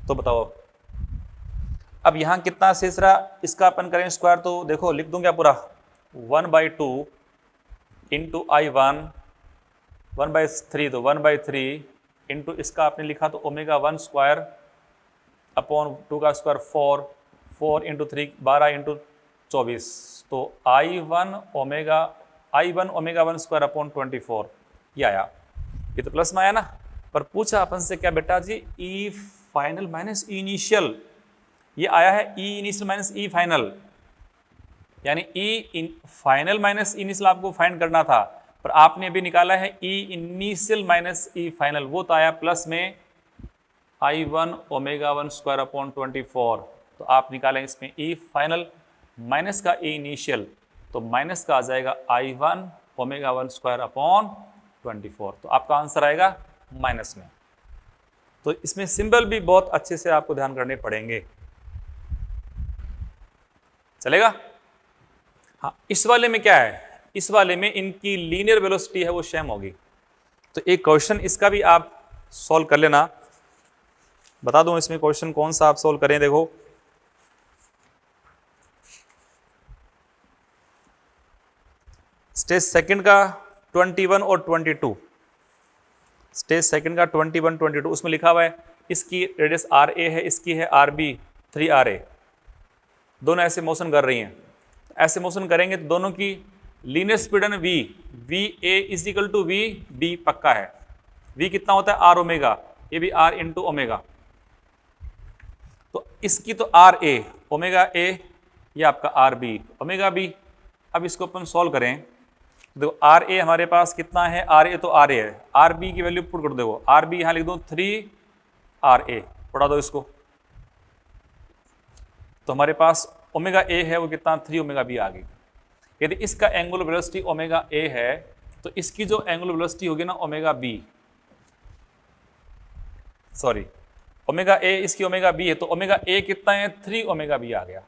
[SPEAKER 1] तो बताओ अब यहां कितना शेष रहा, इसका अपन करें स्क्वायर, तो देखो लिख दूं क्या पूरा, 1/2 इंटू I1 1/3, तो 1/3 इंटू इसका आपने लिखा तो ओमेगा 1 स्क्वायर अपॉन 2 का स्क्वायर 4 इंटू 3 12 इंटू 24, तो I1 ओमेगा 1 स्क्वायर अपॉन 24, ये आया, ये तो प्लस में आया ना। पर पूछा अपन से क्या बेटा जी, ई फाइनल माइनस ई इनिशियल, ये आया है ई इनिशियल माइनस ई फाइनल, यानी ई फाइनल माइनस इनिशियल आपको फाइंड करना था, पर आपने अभी निकाला है ई इनिशियल माइनस ई फाइनल, वो तो आया प्लस में I1 ओमेगा 1 स्क्वायर अपॉन 24, तो आप निकालें इसमें ई फाइनल माइनस का ई इनिशियल, तो माइनस का आ जाएगा I1 ओमेगा 1 स्क्वायर अपॉन 24, तो आपका आंसर आएगा माइनस में। तो इसमें सिंबल भी बहुत अच्छे से आपको ध्यान करने पड़ेंगे, चलेगा। हाँ, इस वाले में क्या है, इस वाले में इनकी लीनियर वेलोसिटी है वो सेम होगी, तो एक क्वेश्चन इसका भी आप सॉल्व कर लेना, बता दूं इसमें क्वेश्चन कौन सा आप सॉल्व करें। देखो स्टेज सेकंड का 21 और 22, स्टेज सेकंड का 21 22, उसमें लिखा हुआ है इसकी रेडियस RA है, इसकी है RB 3RA, दोनों ऐसे मोशन कर रही हैं, ऐसे मोशन करेंगे तो दोनों की लीनियर स्पीड है ना VA is equal to VB पक्का है, V कितना होता है R ओमेगा, ये भी R इंटू ओमेगा, तो इसकी तो RA ओमेगा A, ये आपका RB ओमेगा B। अब इसको अपन सॉल्व करें, देखो RA हमारे पास कितना है, RA तो RA है, RB की वैल्यू पुट कर दो, RB यहां लिख दो 3RA, पढ़ा दो इसको, तो हमारे पास ओमेगा A है वो कितना 3 ओमेगा B आ गई। यदि इसका एंगुलर वेलोसिटी ओमेगा A है तो इसकी जो एंगुलर वेलोसिटी होगी ना omega B, sorry omega A, इसकी ओमेगा B है, तो ओमेगा A कितना है 3 ओमेगा B आ गया।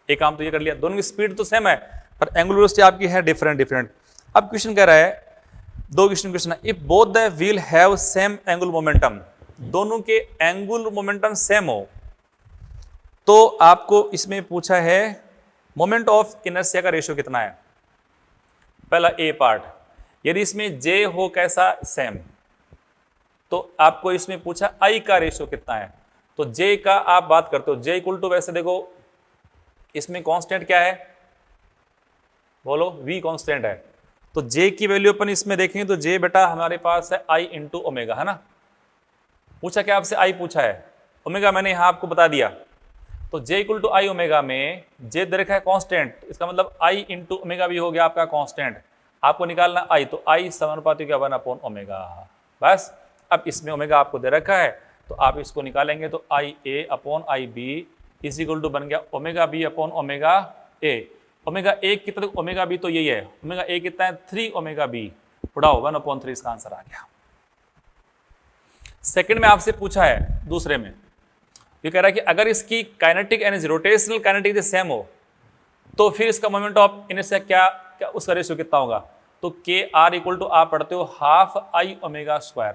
[SPEAKER 1] एक काम तो ये कर लिया, दोनों की स्पीड तो सेम है पर एंगुलर वेलोसिटी आपकी है डिफरेंट। अब क्वेश्चन कह रहा है, दो क्वेश्चन है, if both the wheel have same angular momentum, दोनों के एंगुलर मोमेंटम सेम हो तो आपको इसमें पूछा है मोमेंट ऑफ इनर्शिया का रेशियो कितना है। पहला ए पार्ट, यदि इसमें जे हो कैसा सेम तो आपको इसमें पूछा आई का रेशियो कितना है। तो जे का आप बात करते हो, जे इक्वल टू, वैसे देखो इसमें कांस्टेंट क्या है, बोलो, वी कांस्टेंट है। तो जे की वैल्यू अपन इसमें देखेंगे तो जे बेटा हमारे पास है आई इंटू ओमेगा, है ना। पूछा क्या आपसे, आई पूछा है, ओमेगा मैंने यहां आपको बता दिया। तो J equal to I omega में जे दे रखा है कांस्टेंट, इसका मतलब आई इंटू ओमेगा भी हो गया आपका कांस्टेंट। आपको निकालना आई, तो आई समानुपाती क्या 1/ओमेगा, बस। अब इसमें ओमेगा आपको दे रखा है तो आप इसको निकालेंगे तो I A upon I B is equal to बन गया omega B upon omega A. Omega A कितना, ओमेगा बी तो यही है, ओमेगा ए कितना है 3 ओमेगा बी, उड़ाओ 1/3 इसका आंसर आ गया। सेकंड में आपसे पूछा है, दूसरे में ये कह रहा है कि अगर इसकी kinetic energy, rotational kinetic same हो तो फिर इसका मोमेंट ऑफ इनर्शिया क्या उसका रेशियो कितना होगा। तो के आर इक्वल टू आप पढ़ते हो हाफ आई ओमेगा स्क्वायर।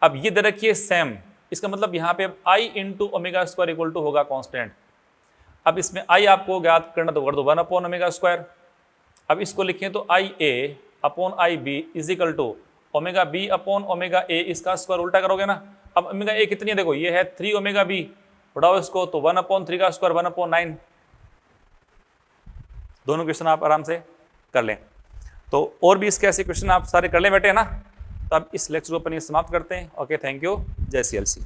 [SPEAKER 1] अब ये दे रखिए सेम, इसका मतलब यहाँ पे I into omega square equal to होगा कांस्टेंट। अब इसमें आई आपको ज्ञात करना तो कर दो 1/ओमेगा स्क्वायर। अब इसको लिखें तो I A upon I B is equal to omega B upon omega A, इसका स्क्वायर उल्टा करोगे ना। अब ओमेगा ए कितनी है, देखो ये है 3 ओमेगा बी, बढ़ाओ इसको तो 1/3 का स्क्वायर 1/9। दोनों क्वेश्चन आप आराम से कर लें। तो और भी इसके ऐसे क्वेश्चन आप सारे कर लें बेटे, है ना। तो अब इस लेक्चर को अपन ये समाप्त करते हैं। ओके, थैंक यू, जय CLC।